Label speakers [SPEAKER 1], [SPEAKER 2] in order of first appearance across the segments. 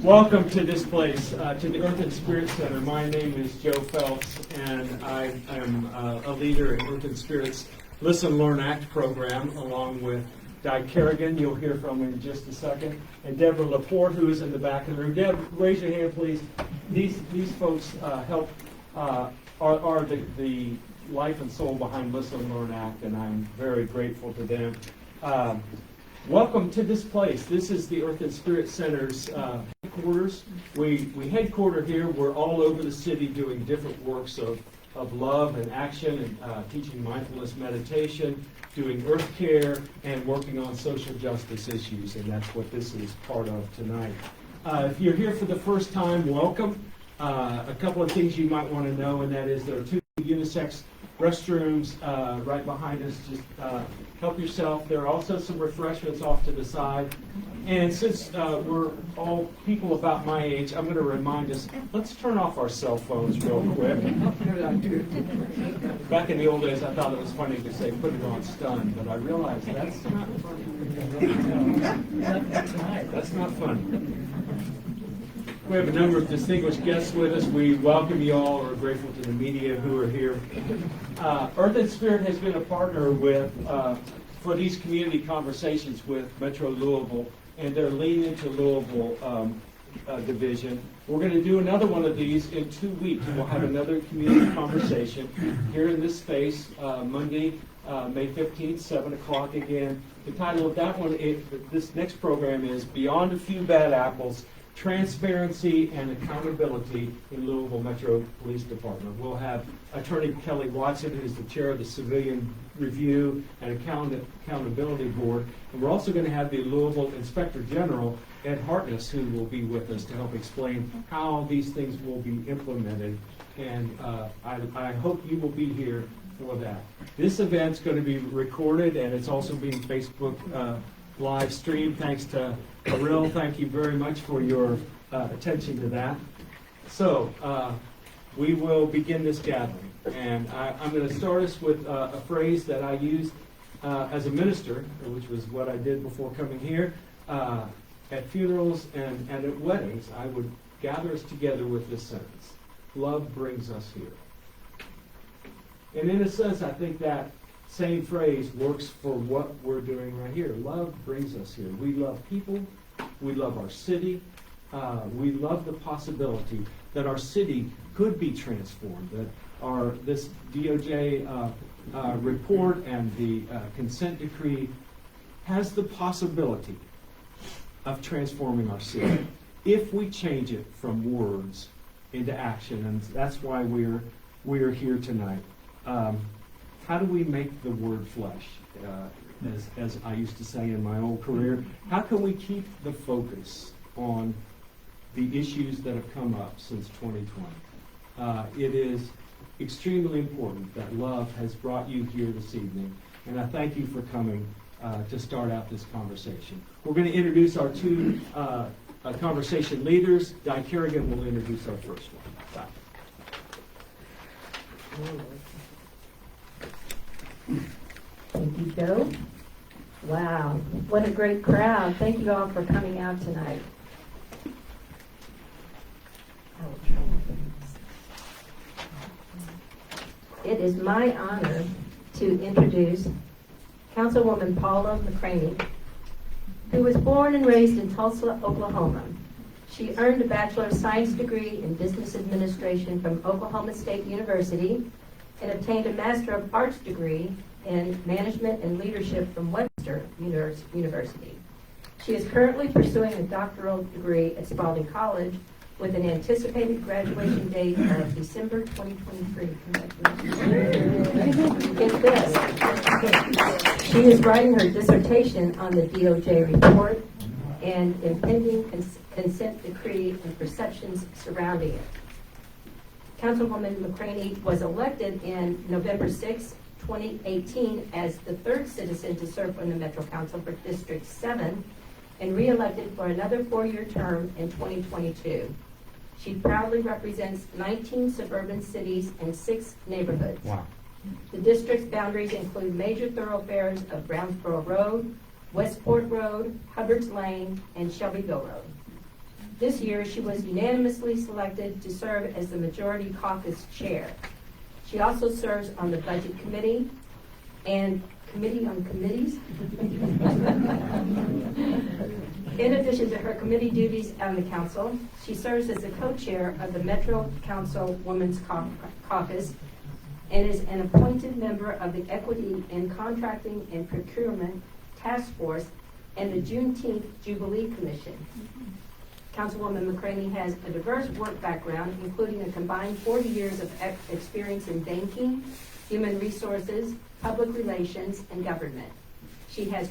[SPEAKER 1] Welcome to this place, to the Earth and Spirit Center. My name is Joe Phelps, and I am a leader in Earth and Spirit's Listen, Learn, Act program, along with Di Kerrigan, you'll hear from in just a second, and Deborah Laporte, who is in the back of the room. Deb, raise your hand, please. These folks help, are the life and soul behind Listen, Learn, Act, and I'm very grateful to them. Welcome to this place. This is the Earth and Spirit Center's headquarters. We headquarter here. We're all over the city doing different works of love and action and teaching mindfulness meditation, doing earth care, and working on social justice issues, and that's what this is part of tonight. If you're here for the first time, welcome. A couple of things you might want to know, and that is there are 2 unisex restrooms right behind us. Just help yourself. There are also some refreshments off to the side. And since we're all people about my age, I'm going to remind us, let's turn off our cell phones real quick. Back in the old days, I thought it was funny to say, put it on stun, but I realized that's not funny. That's not funny. We have a number of distinguished guests with us. We welcome you all. We're grateful to the media who are here. Earth and Spirit has been a partner with for these community conversations with Metro Louisville and their Lean Into Louisville division. We're going to do another one of these in 2 weeks. We'll have another community conversation here in this space Monday, May 15th, 7 o'clock again. The title of that one, this next program is Beyond a Few Bad Apples, Transparency and Accountability in Louisville Metro Police Department. We'll have Attorney Kelly Watson, who's the chair of the Civilian Review and Accountability Board. And we're also going to have the Louisville Inspector General, Ed Hartness, who will be with us to help explain how these things will be implemented. And I hope you will be here for that. This event's going to be recorded, and it's also being Facebook live stream. Thanks to Ariel. Thank you very much for your attention to that. So we will begin this gathering. And I'm going to start us with a phrase that I used as a minister, which was what I did before coming here. At funerals and at weddings, I would gather us together with this sentence: love brings us here. And in a sense, I think that same phrase works for what we're doing right here. Love brings us here. We love people. We love our city. We love the possibility that our city could be transformed, that this DOJ report and the consent decree has the possibility of transforming our city if we change it from words into action. And that's why we're here tonight. How do we make the word flesh? As I used to say in my old career, how can we keep the focus on the issues that have come up since 2020? It is extremely important that love has brought you here this evening, and I thank you for coming to start out this conversation. We're going to introduce our 2 conversation leaders. Di Kerrigan will introduce our first one. Di.
[SPEAKER 2] Thank you, Joe. Wow, what a great crowd. Thank you all for coming out tonight. It is my honor to introduce Councilwoman Paula McCraney, who was born and raised in Tulsa, Oklahoma. She earned a Bachelor of Science degree in Business Administration from Oklahoma State University and obtained a Master of Arts degree in Management and Leadership from Webster University. She is currently pursuing a doctoral degree at Spalding College with an anticipated graduation date of December 2023. Get this. She is writing her dissertation on the DOJ report and impending consent decree and perceptions surrounding it. Councilwoman McCraney was elected in November 6, 2018 as the 3rd citizen to serve on the Metro Council for District 7 and re-elected for another 4-year term in 2022. She proudly represents 19 suburban cities and 6 neighborhoods.
[SPEAKER 1] Wow.
[SPEAKER 2] The district's boundaries include major thoroughfares of Brownsboro Road, Westport Road, Hubbard's Lane, and Shelbyville Road. This year, she was unanimously selected to serve as the Majority Caucus Chair. She also serves on the Budget Committee and Committee on Committees. In addition to her committee duties on the council, she serves as the co-chair of the Metro Councilwoman's Caucus and is an appointed member of the Equity in Contracting and Procurement Task Force and the Juneteenth Jubilee Commission. Councilwoman McCraney has a diverse work background, including a combined 40 years of experience in banking, human resources, public relations, and government. She has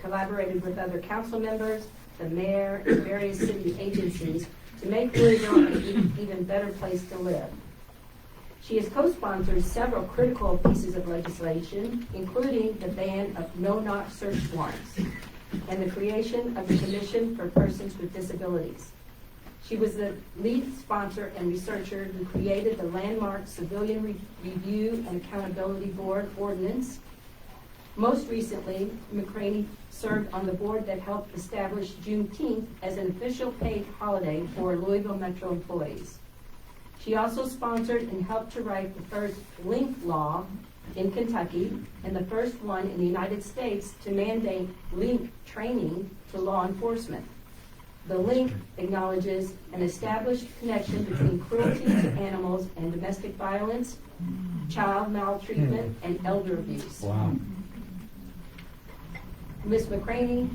[SPEAKER 2] collaborated with other council members, the mayor, and various city agencies to make Louisville an even better place to live. She has co-sponsored several critical pieces of legislation, including the ban of no-knock search warrants and the creation of the Commission for Persons with Disabilities. She was the lead sponsor and researcher who created the landmark Civilian Review and Accountability Board ordinance. Most recently, McCraney served on the board that helped establish Juneteenth as an official paid holiday for Louisville Metro employees. She also sponsored and helped to write the first link law in Kentucky and the first one in the United States to mandate link training to law enforcement. The link acknowledges an established connection between cruelty to animals and domestic violence, child maltreatment, and elder abuse.
[SPEAKER 1] Wow.
[SPEAKER 2] Ms. McCraney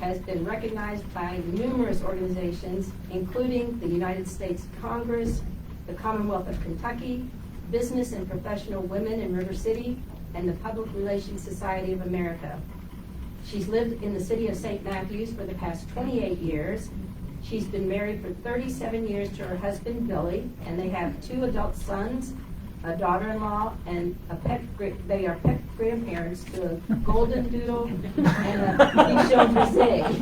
[SPEAKER 2] has been recognized by numerous organizations, including the United States Congress, the Commonwealth of Kentucky, Business and Professional Women in River City, and the Public Relations Society of America. She's lived in the city of St. Matthews for the past 28 years. She's been married for 37 years to her husband, Billy, and they have 2 adult sons, a daughter-in-law, and they are pet grandparents to a golden doodle and a Bichon Frise.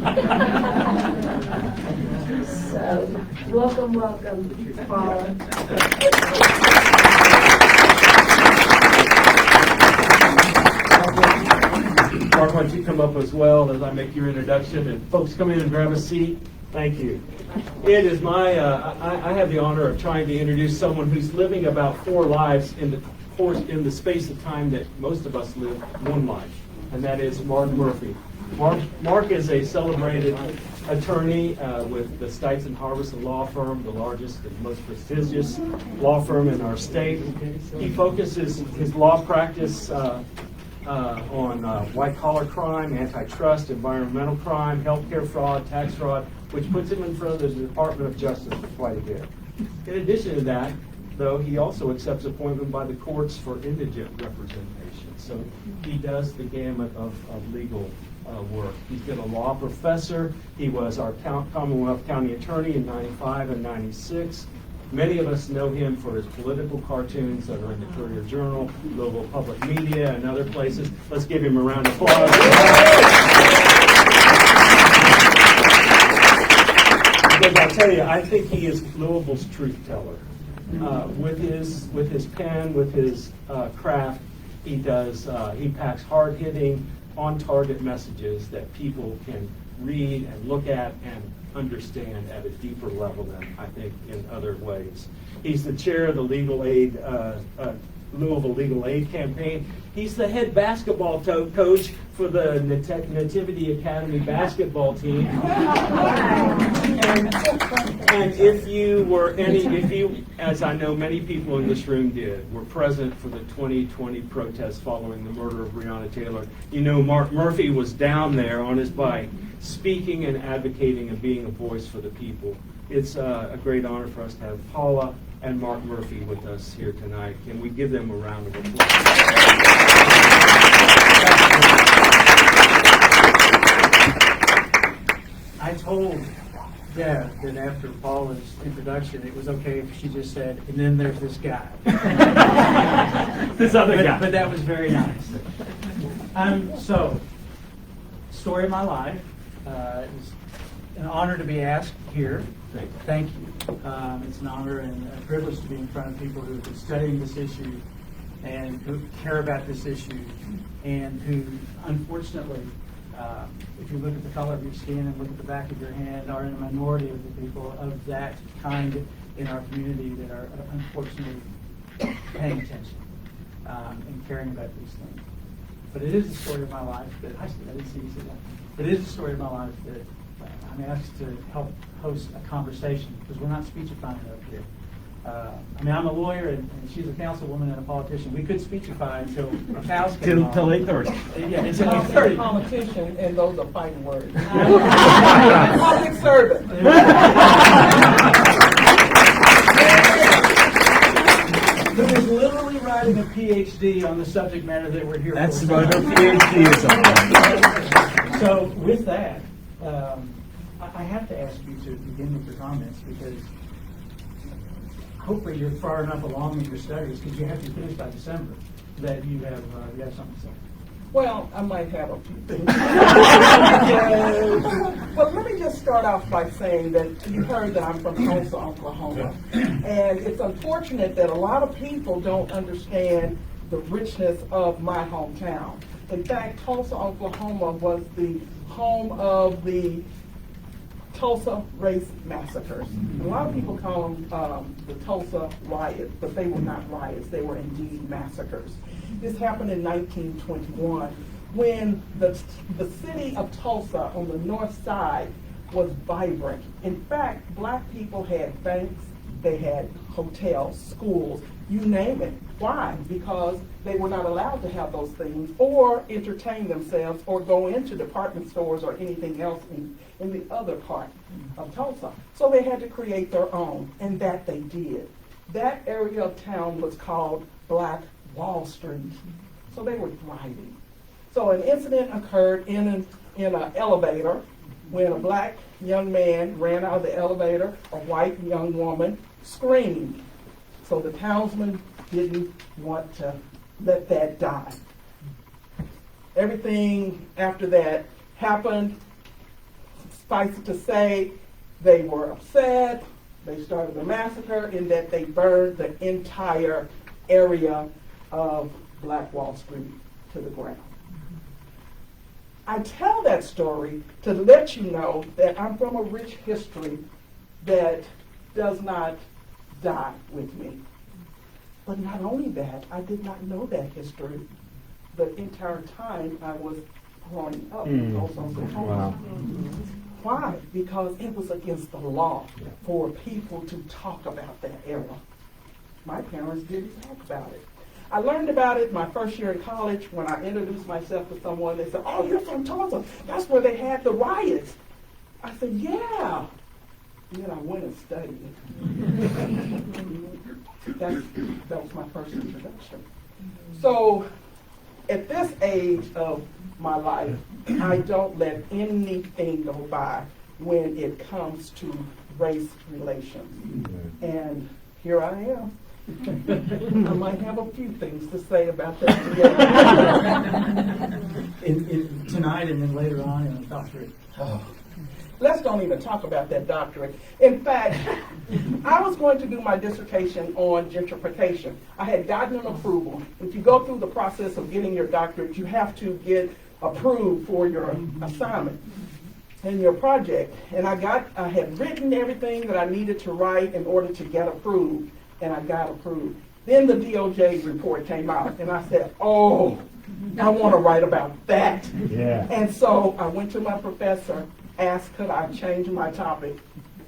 [SPEAKER 2] So, welcome, Paula.
[SPEAKER 1] Marc, why don't you come up as well as I make your introduction, and folks come in and grab a seat. Thank you. It is my, I have the honor of trying to introduce someone who's living about 4 lives in the space of time that most of us live 1 life, and that is Marc Murphy. Marc is a celebrated attorney with the Stites and Harbison Law Firm, the largest and most prestigious law firm in our state. He focuses his law practice on white-collar crime, antitrust, environmental crime, healthcare fraud, tax fraud, which puts him in front of the Department of Justice for quite a bit. In addition to that, though, he also accepts appointment by the courts for indigent representation. So he does the gamut of legal work. He's been a law professor. He was our Commonwealth County Attorney in 95 and 96. Many of us know him for his political cartoons that are in the Courier Journal, Louisville Public Media, and other places. Let's give him a round of applause. Because I'll tell you, I think he is Louisville's truth teller. With his pen, with his craft, he packs hard-hitting, on-target messages that people can read and look at and understand at a deeper level than I think in other ways. He's the chair of the legal aid, Louisville Legal Aid Campaign. He's the head basketball coach for the Nativity Academy basketball team. And if you, as I know many people in this room did, were present for the 2020 protests following the murder of Breonna Taylor, you know Marc Murphy was down there on his bike, speaking and advocating and being a voice for the people. It's a great honor for us to have Paula and Marc Murphy with us here tonight. Can we give them a round of applause?
[SPEAKER 3] I told Deb that after Paula's introduction, it was okay if she just said, and then there's this guy.
[SPEAKER 1] This other guy.
[SPEAKER 3] But that was very nice. So, story of my life. It's an honor to be asked here. Thank you. It's an honor and a privilege to be in front of people who have been studying this issue and who care about this issue and who, unfortunately, If you look at the color of your skin and look at the back of your hand, are in a minority of the people of that kind in our community that are unfortunately paying attention and caring about these things. But it is the story of my life that I didn't see you say that. It is the story of my life that I'm asked to help host a conversation because we're not speechifying up here. I'm a lawyer and she's a councilwoman and a politician. We could speechify until the cows came home.
[SPEAKER 1] Till 8:30.
[SPEAKER 3] Yeah, until
[SPEAKER 4] I'm a
[SPEAKER 3] 8:30.
[SPEAKER 4] politician, and those are fighting words. Public servant.
[SPEAKER 3] Who is literally writing a PhD on the subject matter that we're here
[SPEAKER 1] That's
[SPEAKER 3] for.
[SPEAKER 1] what a PhD is about.
[SPEAKER 3] So with that, I have to ask you to begin with your comments because hopefully you're far enough along in your studies because you have to finish by December that you have something to say.
[SPEAKER 4] Well, I might have a few things. Well, let me just start off by saying that you heard that I'm from Tulsa, Oklahoma. And it's unfortunate that a lot of people don't understand the richness of my hometown. In fact, Tulsa, Oklahoma was the home of the Tulsa race massacres. A lot of people call them the Tulsa riots, but they were not riots. They were indeed massacres. This happened in 1921 when the city of Tulsa on the north side was vibrant. In fact, black people had banks, they had hotels, schools, you name it. Why? Because they were not allowed to have those things or entertain themselves or go into department stores or anything else in the other part of Tulsa. So they had to create their own, and that they did. That area of town was called Black Wall Street. So they were thriving. So an incident occurred in an elevator when a black young man ran out of the elevator, a white young woman screamed. So the townsmen didn't want to let that die. Everything after that happened. Suffice it to say, they were upset. They started a massacre in that they burned the entire area of Black Wall Street to the ground. I tell that story to let you know that I'm from a rich history that does not die with me. But not only that, I did not know that history the entire time I was growing up in Tulsa, Oklahoma.
[SPEAKER 1] Wow.
[SPEAKER 4] Why? Because it was against the law for people to talk about that era. My parents didn't talk about it. I learned about it my first year in college when I introduced myself to someone. They said, "Oh, you're from Tulsa. That's where they had the riots." I said, "Yeah." And then I went and studied it. That was my first introduction. So at this age of my life, I don't let anything go by when it comes to race relations. And here I am. I might have a few things to say about that
[SPEAKER 3] in tonight and then later on in the doctorate.
[SPEAKER 4] Let's don't even talk about that doctorate. In fact, I was going to do my dissertation on gentrification. I had gotten an approval. If you go through the process of getting your doctorate, you have to get approved for your assignment and your project. And I had written everything that I needed to write in order to get approved, and I got approved. Then the DOJ report came out, and I said, "Oh, I want to write about that."
[SPEAKER 1] Yeah.
[SPEAKER 4] And so I went to my professor, asked could I change my topic,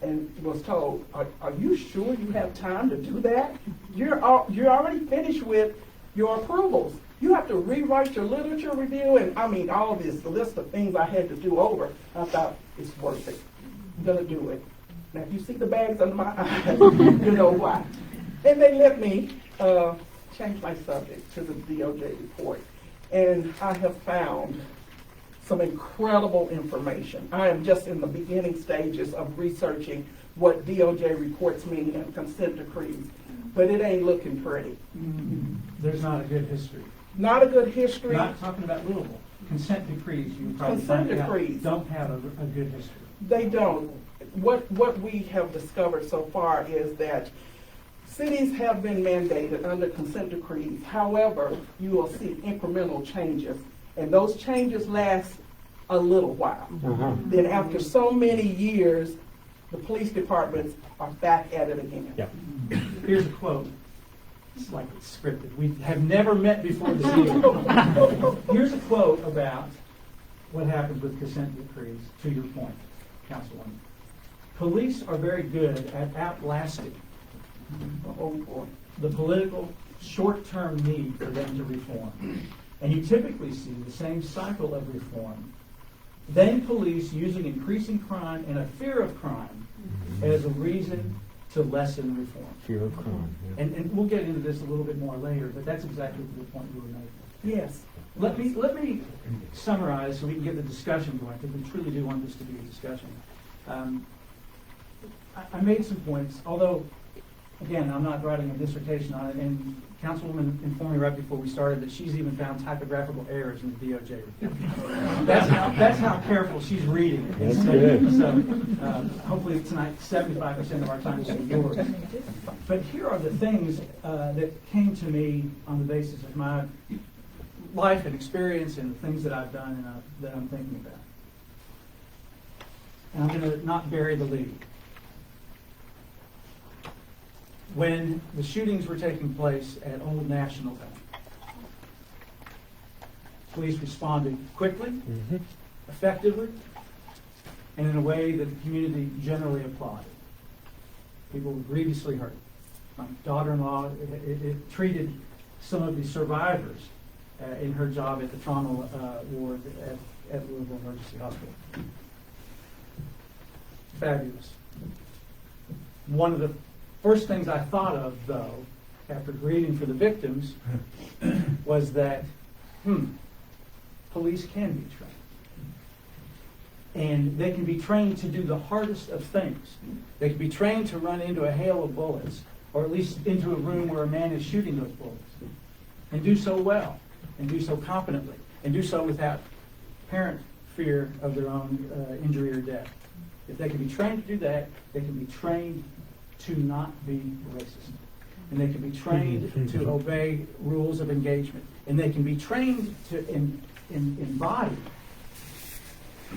[SPEAKER 4] and was told, are you sure you have time to do that? You're already finished with your approvals. You have to rewrite your literature review, and I mean all this, the list of things I had to do over. I thought, it's worth it. I'm going to do it. Now, if you see the bags under my eyes, you know why. And they let me change my subject to the DOJ report. And I have found some incredible information. I am just in the beginning stages of researching what DOJ reports mean and consent decrees, but it ain't looking pretty.
[SPEAKER 3] There's not a good history.
[SPEAKER 4] Not a good history.
[SPEAKER 3] Not talking about Louisville. Consent decrees, you probably
[SPEAKER 4] Consent
[SPEAKER 3] find out,
[SPEAKER 4] decrees.
[SPEAKER 3] don't have a good history.
[SPEAKER 4] They don't. What we have discovered so far is that cities have been mandated under consent decrees. However, you will see incremental changes, and those changes last a little while.
[SPEAKER 1] Uh-huh.
[SPEAKER 4] Then after so many years, the police departments are back at it again.
[SPEAKER 1] Yeah.
[SPEAKER 3] Here's a quote. It's like it's scripted. We have never met before this evening. Here's a quote about what happens with consent decrees, to your point, Councilwoman. Police are very good at outlasting the political short-term need for them to reform. And you typically see the same cycle of reform. Then police using increasing crime and a fear of crime as a reason to lessen reform.
[SPEAKER 1] Fear of crime. Yeah.
[SPEAKER 3] And we'll get into this a little bit more later, but that's exactly the point you were making.
[SPEAKER 4] Yes.
[SPEAKER 3] Let me summarize so we can get the discussion going, because we truly do want this to be a discussion. I made some points, although, again, I'm not writing a dissertation on it, and Councilwoman informed me right before we started that she's even found typographical errors in the DOJ report. That's how careful she's reading it.
[SPEAKER 1] That's good.
[SPEAKER 3] So hopefully tonight 75% of our time will be yours. But here are the things that came to me on the basis of my life and experience and the things that I've done and that I'm thinking about. And I'm going to not bury the lead. When the shootings were taking place at Old National Bank, police responded quickly, effectively, and in a way that the community generally applauded. People were grievously hurt. My daughter-in-law it treated some of the survivors in her job at the trauma ward at Louisville Emergency Hospital. Fabulous. One of the first things I thought of, though, after grieving for the victims, was that, police can be trained. And they can be trained to do the hardest of things. They can be trained to run into a hail of bullets, or at least into a room where a man is shooting those bullets, and do so well, and do so competently, and do so without apparent fear of their own injury or death. If they can be trained to do that, they can be trained to not be racist. And they can be trained to obey rules of engagement. And they can be trained to embody.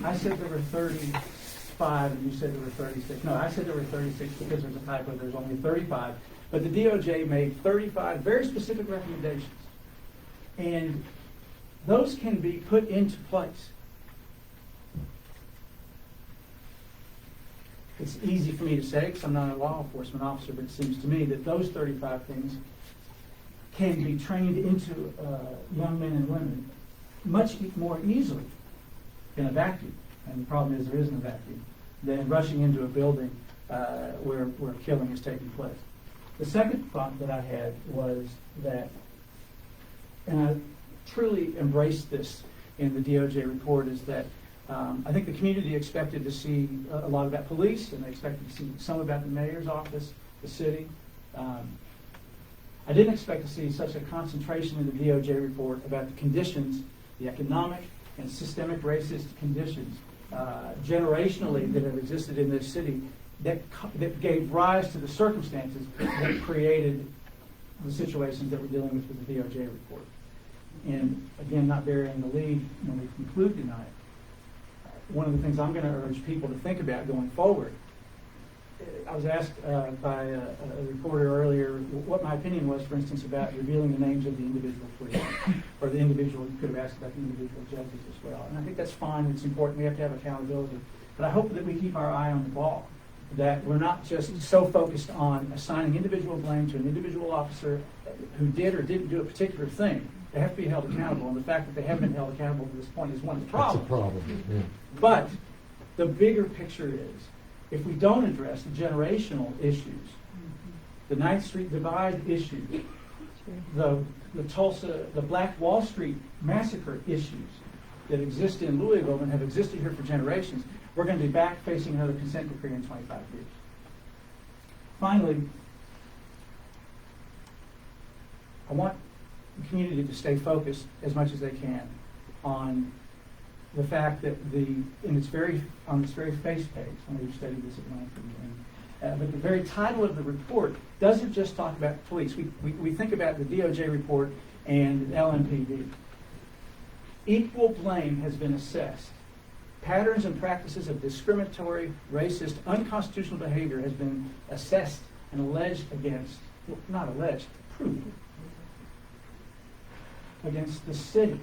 [SPEAKER 3] I said there were 35 and you said there were 36. No, I said there were 36 because there's a typo. There's only 35. But the DOJ made 35 very specific recommendations. And those can be put into place. It's easy for me to say because I'm not a law enforcement officer, but it seems to me that those 35 things can be trained into young men and women much more easily in a vacuum. And the problem is there isn't a vacuum than rushing into a building where killing is taking place. The second thought that I had was that, and I truly embraced this in the DOJ report, is that I think the community expected to see a lot about police, and they expected to see some about the mayor's office, the city. I didn't expect to see such a concentration in the DOJ report about the conditions, the economic and systemic racist conditions, generationally, that have existed in this city that gave rise to the circumstances that created the situations that we're dealing with the DOJ report. And again, not burying the lead when we conclude tonight, one of the things I'm going to urge people to think about going forward, I was asked by a reporter earlier what my opinion was, for instance, about revealing the names of the individual police, or the individual, you could have asked about the individual judges as well. And I think that's fine, it's important, we have to have accountability. But I hope that we keep our eye on the ball, that we're not just so focused on assigning individual blame to an individual officer who did or didn't do a particular thing. They have to be held accountable, and the fact that they haven't been held accountable to this point is one of the problems.
[SPEAKER 1] That's a problem, yeah.
[SPEAKER 3] But the bigger picture is, if we don't address the generational issues, the 9th Street divide issues, the Tulsa, the Black Wall Street massacre issues that exist in Louisville and have existed here for generations, we're going to be back facing another consent decree in 25 years. Finally, I want the community to stay focused as much as they can on the fact that on its very face page, some of you studied this at Lanford, but the very title of the report doesn't just talk about police. We think about the DOJ report and LMPD. Equal blame has been assessed patterns and practices of discriminatory, racist, unconstitutional behavior has been assessed and alleged against, well, not alleged, proved against the city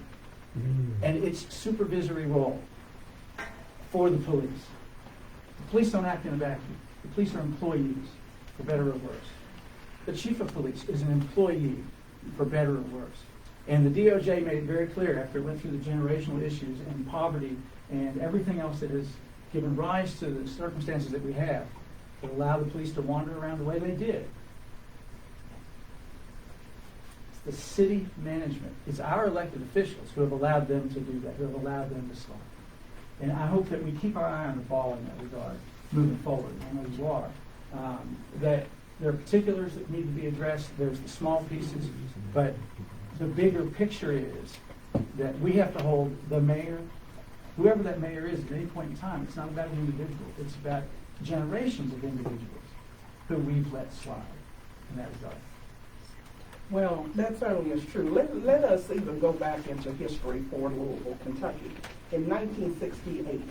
[SPEAKER 3] and its supervisory role for the police. The police don't act in a vacuum. The police are employees, for better or worse. The chief of police is an employee, for better or worse. And the DOJ made it very clear after it went through the generational issues and poverty and everything else that has given rise to the circumstances that we have that allow the police to wander around the way they did. It's the city management. It's our elected officials who have allowed them to do that, who have allowed them to slide. And I hope that we keep our eye on the ball in that regard, moving forward. I know you are. That there are particulars that need to be addressed. There's the small pieces, but the bigger picture is that we have to hold the mayor, whoever that mayor is at any point in time. It's not about an individual. It's about generations of individuals who we've let slide in that regard.
[SPEAKER 4] Well, that certainly is true. Let us even go back into history for Louisville, Kentucky. In 1968,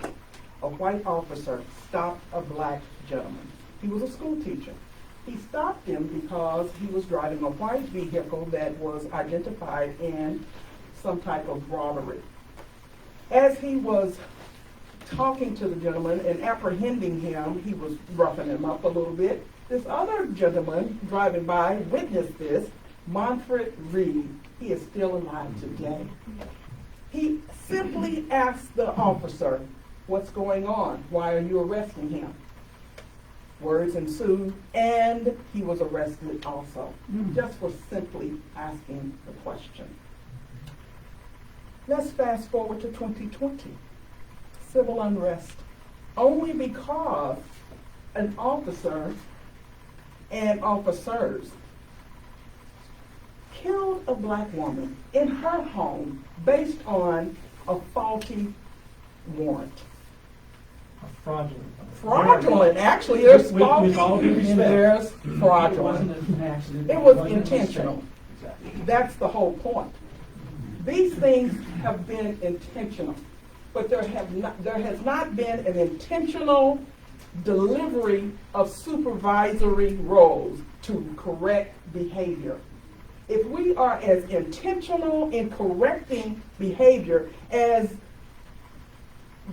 [SPEAKER 4] a white officer stopped a black gentleman. He was a school teacher. He stopped him because he was driving a white vehicle that was identified in some type of robbery. As he was talking to the gentleman and apprehending him, he was roughing him up a little bit. This other gentleman driving by witnessed this, Montford Reed. He is still alive today. He simply asked the officer, "What's going on? Why are you arresting him?" Words ensued, and he was arrested also, just for simply asking the question. Let's fast forward to 2020. Civil unrest. Only because an officer and officers killed a black woman in her home based on a faulty warrant. Fraudulent. Actually, there's faulty.
[SPEAKER 3] With all due respect,
[SPEAKER 4] There's fraudulent.
[SPEAKER 3] It wasn't an accident.
[SPEAKER 4] It was
[SPEAKER 3] wasn't a
[SPEAKER 4] intentional.
[SPEAKER 3] mistake. Exactly.
[SPEAKER 4] That's the whole point. These things have been intentional, but there has not been an intentional delivery of supervisory roles to correct behavior. If we are as intentional in correcting behavior as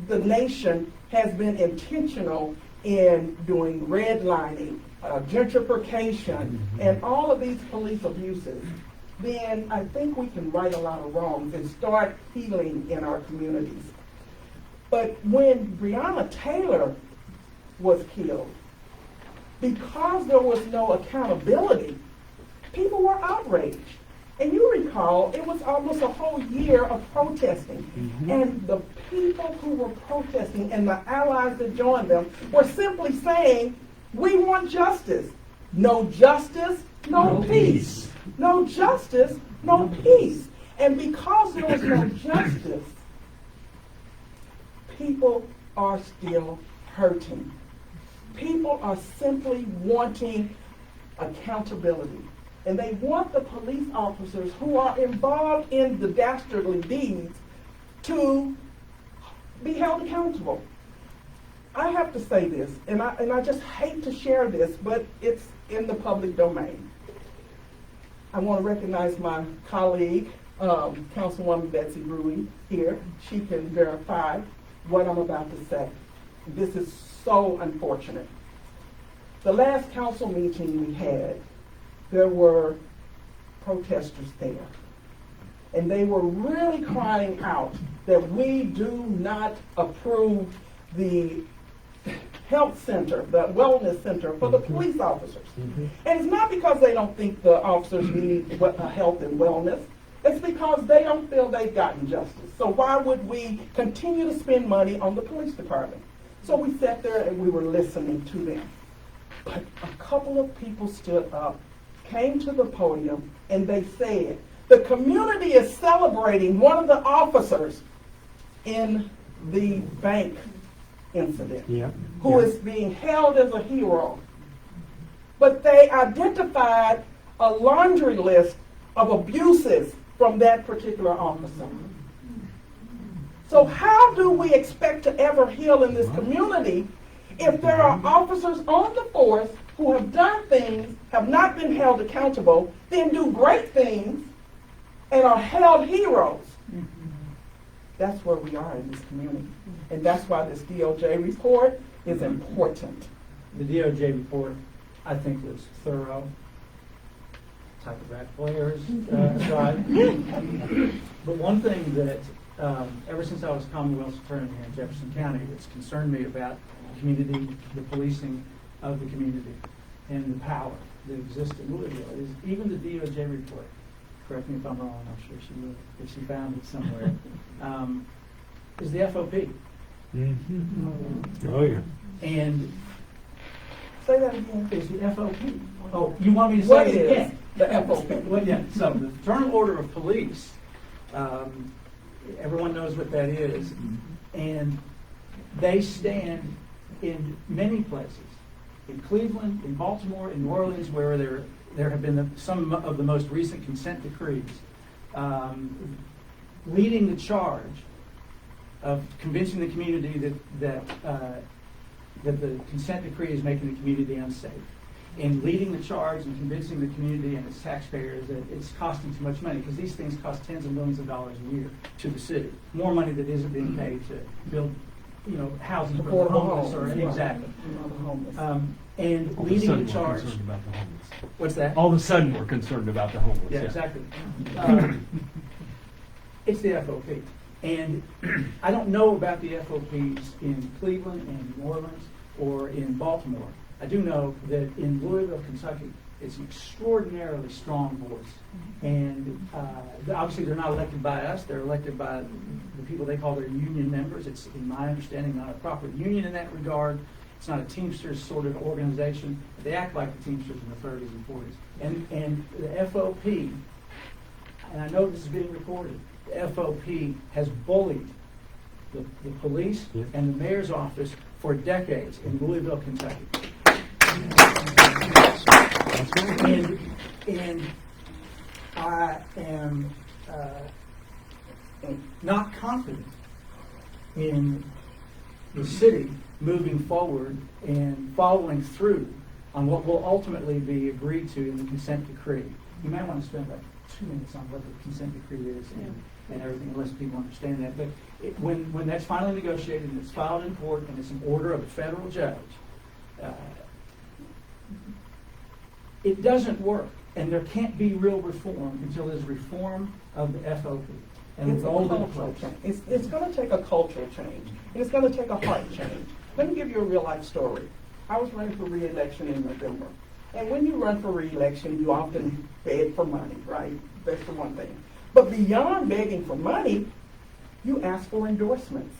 [SPEAKER 4] the nation has been intentional in doing redlining, gentrification, and all of these police abuses, then I think we can right a lot of wrongs and start healing in our communities. But when Breonna Taylor was killed, because there was no accountability, people were outraged. And you recall, it was almost a whole year of protesting. And the people who were protesting and the allies that joined them were simply saying, we want justice. No justice, no peace. No justice, no peace. And because there was no justice, people are still hurting. People are simply wanting accountability. And they want the police officers who are involved in the dastardly deeds to be held accountable. I have to say this, and I just hate to share this, but it's in the public domain. I want to recognize my colleague, Councilwoman Betsy Rui here. She can verify what I'm about to say. This is so unfortunate. The last council meeting we had, there were protesters there. And they were really crying out that we do not approve the health center, the wellness center for the police officers. And it's not because they don't think the officers need health and wellness. It's because they don't feel they've gotten justice. So why would we continue to spend money on the police department? So we sat there and we were listening to them. But a couple of people stood up, came to the podium, and they said, the community is celebrating one of the officers in the bank incident, who is being held as a hero. But they identified a laundry list of abuses from that particular officer. So how do we expect to ever heal in this community if there are officers on the force who have done things, have not been held accountable, then do great things, and are held heroes? That's where we are in this community. And that's why this DOJ report is important.
[SPEAKER 3] The DOJ report, I think, was thorough. Type of rat players aside. But one thing that, ever since I was Commonwealth's attorney here in Jefferson County, that's concerned me about the community, the policing of the community, and the power that exists in Louisville is even the DOJ report. Correct me if I'm wrong, I'm sure she will, if she found it somewhere, is the FOP.
[SPEAKER 1] Oh, yeah.
[SPEAKER 3] And
[SPEAKER 4] Say that again.
[SPEAKER 3] is the FOP. Oh, you want me to
[SPEAKER 4] What
[SPEAKER 3] say it
[SPEAKER 4] is
[SPEAKER 3] again?
[SPEAKER 4] the FOP?
[SPEAKER 3] Well, yeah, so the Fraternal Order of Police, everyone knows what that is, and they stand in many places, in Cleveland, in Baltimore, in New Orleans, where there have been some of the most recent consent decrees, leading the charge of convincing the community that the consent decree is making the community unsafe, and leading the charge and convincing the community and its taxpayers that it's costing too much money, because these things cost tens of millions of dollars a year to the city. More money that isn't being paid to build, housing for the
[SPEAKER 4] Affordable
[SPEAKER 3] homeless.
[SPEAKER 4] homes.
[SPEAKER 3] Exactly.
[SPEAKER 4] The homeless.
[SPEAKER 3] And
[SPEAKER 1] All of a
[SPEAKER 3] leading
[SPEAKER 1] sudden
[SPEAKER 3] the
[SPEAKER 1] we're
[SPEAKER 3] charge.
[SPEAKER 1] concerned about the homeless.
[SPEAKER 3] What's that?
[SPEAKER 1] All of a sudden we're concerned about the homeless.
[SPEAKER 3] Yeah, exactly. It's the FOP. And I don't know about the FOPs in Cleveland and New Orleans or in Baltimore. I do know that in Louisville, Kentucky, it's an extraordinarily strong voice. And obviously they're not elected by us, they're elected by the people they call their union members. It's, in my understanding, not a proper union in that regard. It's not a Teamsters sort of organization. They act like the Teamsters in the 30s and 40s. And the FOP, and I know this is being recorded, the FOP has bullied the police and the mayor's office for decades in Louisville, Kentucky. And I am not confident in the city moving forward and following through on what will ultimately be agreed to in the consent decree. You might want to spend like 2 minutes on what the consent decree is and everything, unless people understand that. But when that's finally negotiated and it's filed in court and it's an order of a federal judge, it doesn't work, and there can't be real reform until there's reform of the FOP. And
[SPEAKER 4] It's a cultural change. It's going to take a cultural change. And it's going to take a heart change. Let me give you a real life story. I was running for re-election in November. And when you run for re-election, you often beg for money, right? That's the one thing. But beyond begging for money, you ask for endorsements.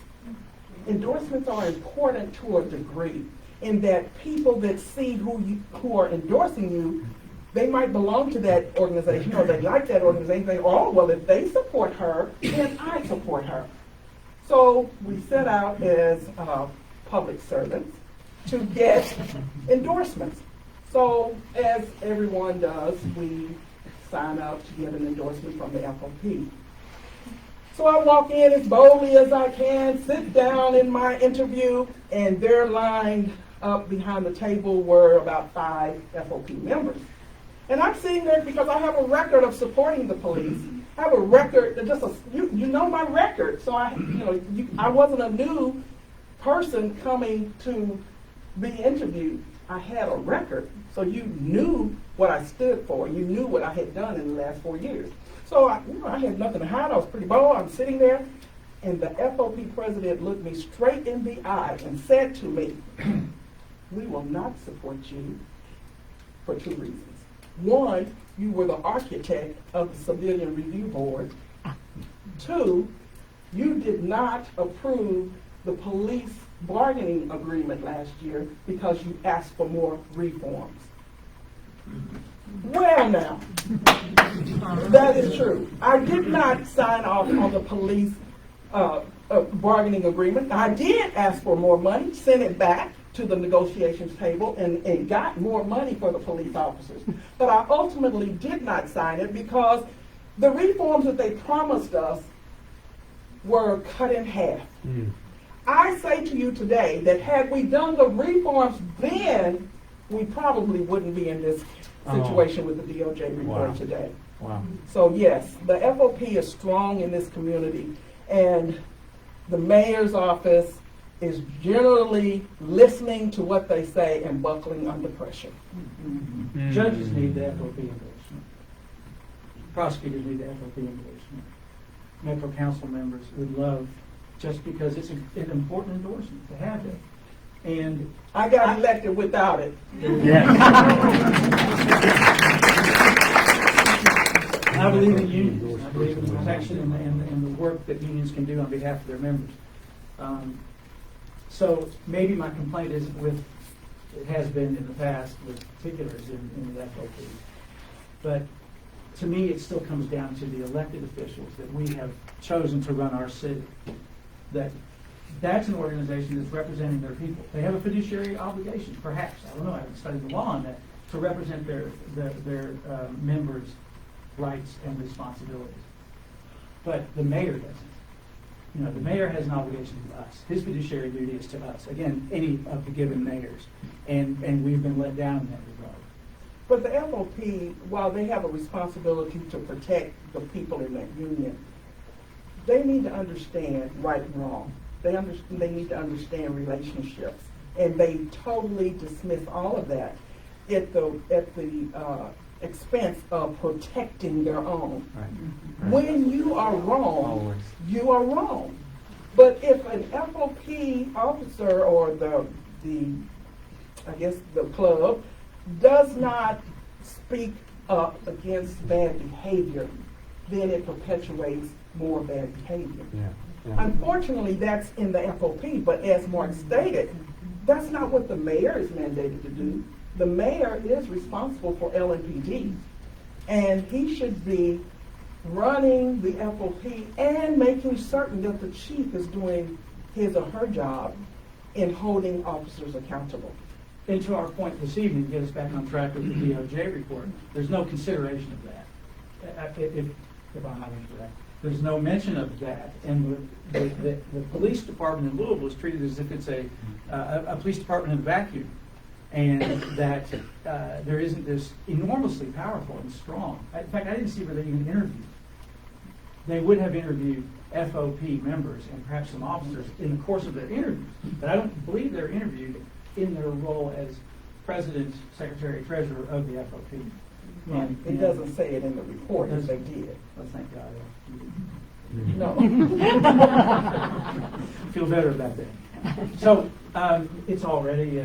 [SPEAKER 4] Endorsements are important to a degree in that people that see who are endorsing you, they might belong to that organization or they like that organization. They, oh, well, if they support her, then I support her. So we set out as public servants to get endorsements. So as everyone does, we sign up to get an endorsement from the FOP. So I walk in as boldly as I can, sit down in my interview, and they're lined up behind the table were about 5 FOP members. And I'm sitting there because I have a record of supporting the police. I have a record, you know my record. So I wasn't a new person coming to be interviewed. I had a record, so you knew what I stood for. You knew what I had done in the last 4 years. So I had nothing to hide. I was pretty bold. I'm sitting there, and the FOP president looked me straight in the eye and said to me, "We will not support you for 2 reasons. One, you were the architect of the Civilian Review Board. 2, you did not approve the police bargaining agreement last year because you asked for more reforms." Well, now, that is true. I did not sign off on the police bargaining agreement. I did ask for more money, sent it back to the negotiations table, and got more money for the police officers. But I ultimately did not sign it because the reforms that they promised us were cut in half. I say to you today that had we done the reforms then, we probably wouldn't be in this situation with the DOJ report today.
[SPEAKER 1] Wow.
[SPEAKER 4] So yes, the FOP is strong in this community, and the mayor's office is generally listening to what they say and buckling under pressure.
[SPEAKER 3] Judges need the FOP endorsement. Prosecutors need the FOP endorsement. Metro Council members would love, just because it's an important endorsement to have it. And
[SPEAKER 4] I got elected without it.
[SPEAKER 3] I believe in unions. I believe in the protection and the work that unions can do on behalf of their members. So maybe my complaint isn't with, it has been in the past with particulars in the FOP. But to me, it still comes down to the elected officials that we have chosen to run our city. That's an organization that's representing their people. They have a fiduciary obligation, perhaps. I don't know. I haven't studied the law on that, to represent their members' rights and responsibilities. But the mayor doesn't. You know, the mayor has an obligation to us. His fiduciary duty is to us. Again, any of the given mayors, and we've been let down in that regard.
[SPEAKER 4] But the FOP, while they have a responsibility to protect the people in that union, they need to understand right and wrong. They need to understand relationships, and they totally dismiss all of that at the expense of protecting their own.
[SPEAKER 1] Right.
[SPEAKER 4] When you are wrong,
[SPEAKER 1] Always.
[SPEAKER 4] you are wrong. But if an FOP officer or the club does not speak up against bad behavior, then it perpetuates more bad behavior.
[SPEAKER 1] Yeah.
[SPEAKER 4] Unfortunately, that's in the FOP, but as Marc stated, that's not what the mayor is mandated to do. The mayor is responsible for LNPD, and he should be running the FOP and making certain that the chief is doing his or her job in holding officers accountable.
[SPEAKER 3] And to our point this evening, to get us back on track with the DOJ report, there's no consideration of that. If I'm not incorrect, there's no mention of that. And the police department in Louisville is treated as if it's a police department in a vacuum, and that there isn't this enormously powerful and strong. In fact, I didn't see where they even interviewed. They would have interviewed FOP members and perhaps some officers in the course of their interviews, but I don't believe they're interviewed in their role as president, secretary, treasurer of the FOP.
[SPEAKER 4] It doesn't say it in the report if they did.
[SPEAKER 3] Well, thank God.
[SPEAKER 4] No.
[SPEAKER 3] Feel better about that. So it's already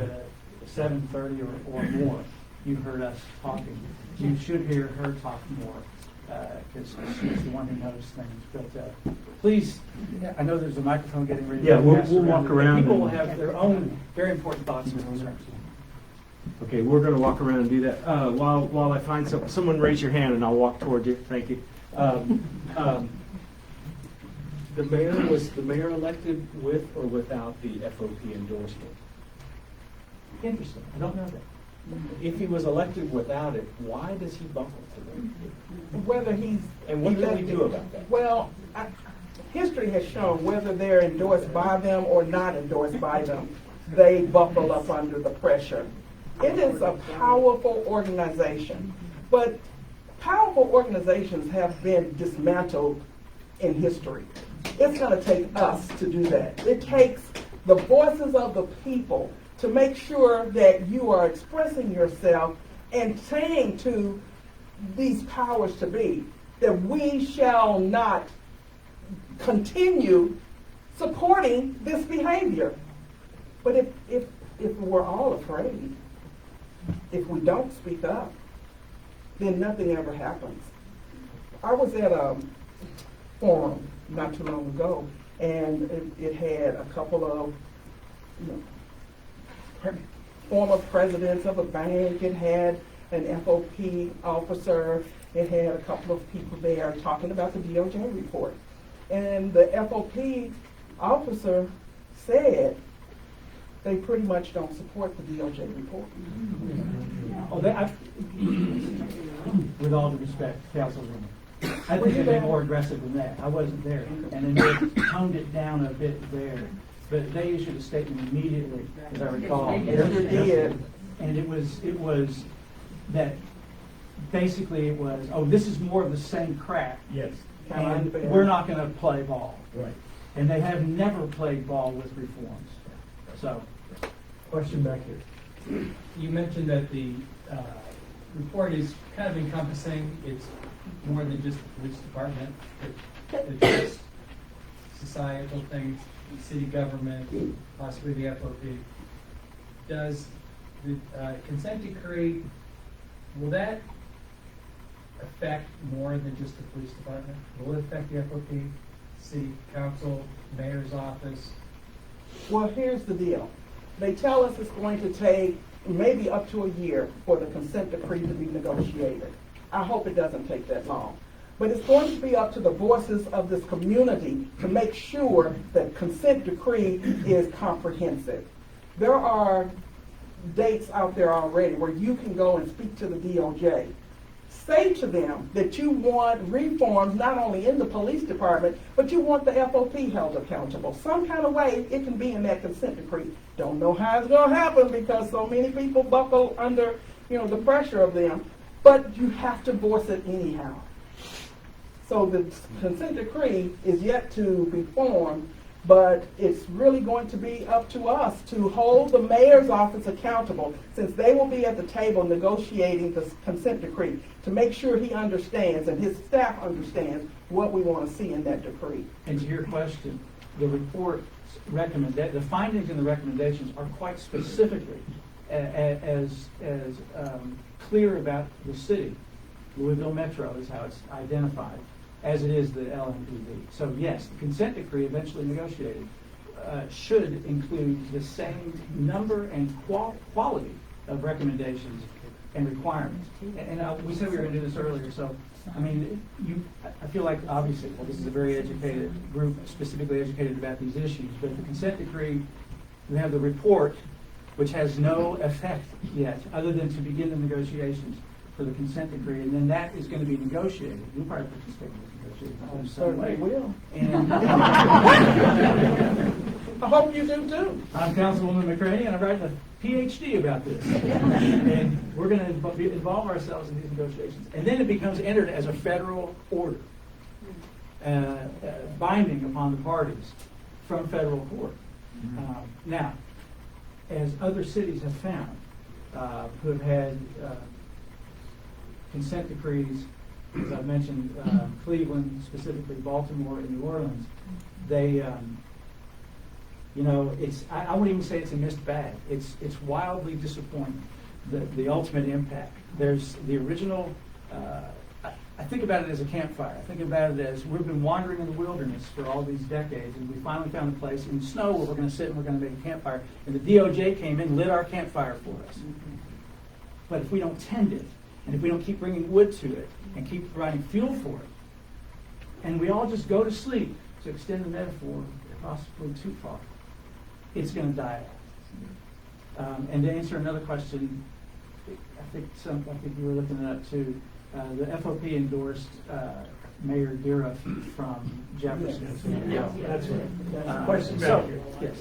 [SPEAKER 3] 7:30 or more. You've heard us talking. You should hear her talk more because she's the one who knows things. But please, I know there's a microphone getting ready.
[SPEAKER 1] Yeah,
[SPEAKER 3] to
[SPEAKER 1] we'll
[SPEAKER 3] pass
[SPEAKER 1] walk around
[SPEAKER 3] People
[SPEAKER 1] and-
[SPEAKER 3] will have their own very important thoughts and concerns.
[SPEAKER 1] Okay, we're going to walk around and do that. While I find someone raise your hand and I'll walk toward you. Thank you. Was the mayor elected with or without the FOP endorsement?
[SPEAKER 3] Interesting. I don't know that.
[SPEAKER 1] If he was elected without it, why does he buckle to them?
[SPEAKER 4] Whether he's
[SPEAKER 1] And what can we
[SPEAKER 4] elected-
[SPEAKER 1] do about that?
[SPEAKER 4] Well, history has shown whether they're endorsed by them or not endorsed by them, they buckle up under the pressure. It is a powerful organization, but powerful organizations have been dismantled in history. It's going to take us to do that. It takes the voices of the people to make sure that you are expressing yourself and saying to these powers to be that we shall not continue supporting this behavior. But if we're all afraid, if we don't speak up, then nothing ever happens. I was at a forum not too long ago, and it had a couple of former presidents of a bank. It had an FOP officer. It had a couple of people there talking about the DOJ report. And the FOP officer said they pretty much don't support the DOJ report.
[SPEAKER 3] Oh, with all due respect, Councilwoman, I think they've been more aggressive than that. I wasn't there. And then they toned it down a bit there. But they issued a statement immediately, as I recall.
[SPEAKER 4] Yes, they did.
[SPEAKER 3] And it was that basically it was, oh, this is more of the same crap.
[SPEAKER 5] Yes.
[SPEAKER 3] And we're not going to play ball.
[SPEAKER 5] Right.
[SPEAKER 3] And they have never played ball with reforms. So,
[SPEAKER 5] Question back here.
[SPEAKER 6] You mentioned that the report is kind of encompassing. It's more than just the police department. It addressed societal things, city government, possibly the FOP. Does the consent decree, will that affect more than just the police department? Will it affect the FOP, city council, mayor's office?
[SPEAKER 4] Well, here's the deal. They tell us it's going to take maybe up to a year for the consent decree to be negotiated. I hope it doesn't take that long. But it's going to be up to the voices of this community to make sure that consent decree is comprehensive. There are dates out there already where you can go and speak to the DOJ. Say to them that you want reforms not only in the police department, but you want the FOP held accountable. Some kind of way it can be in that consent decree. Don't know how it's going to happen because so many people buckle under, the pressure of them. But you have to voice it anyhow. So the consent decree is yet to be formed, but it's really going to be up to us to hold the mayor's office accountable, since they will be at the table negotiating the consent decree, to make sure he understands and his staff understands what we want to see in that decree.
[SPEAKER 3] and to your question, the report the findings and the recommendations are quite specifically as clear about the city. Louisville Metro is how it's identified, as it is the LMPD. So yes, the consent decree eventually negotiated should include the same number and quality of recommendations and requirements. And we said we were going to do this earlier, so I mean, I feel like obviously this is a very educated group, specifically educated about these issues, but the consent decree, we have the report, which has no effect yet, other than to begin the negotiations for the consent decree, and then that is going to be negotiated. You'll probably participate in this negotiation.
[SPEAKER 4] Certainly will.
[SPEAKER 3] And
[SPEAKER 4] I hope you do too.
[SPEAKER 3] I'm Councilwoman McCraney, and I'm writing a PhD about this. And we're going to involve ourselves in these negotiations. And then it becomes entered as a federal order, binding upon the parties from federal court. Now, as other cities have found, who have had consent decrees, as I've mentioned, Cleveland, specifically Baltimore and New Orleans, they, I wouldn't even say it's a mixed bag. It's wildly disappointing, the ultimate impact. There's the original, I think about it as a campfire. I think about it as we've been wandering in the wilderness for all these decades, and we finally found a place in the snow where we're going to sit and we're going to make a campfire. And the DOJ came in, lit our campfire for us. But if we don't tend it, and if we don't keep bringing wood to it, and keep providing fuel for it, and we all just go to sleep, to extend the metaphor possibly too far, it's going to die out. And to answer another question, I think you were looking it up too. The FOP endorsed Mayor Dira from Jefferson.
[SPEAKER 5] Yeah, that's right. Question back here.
[SPEAKER 3] Yes.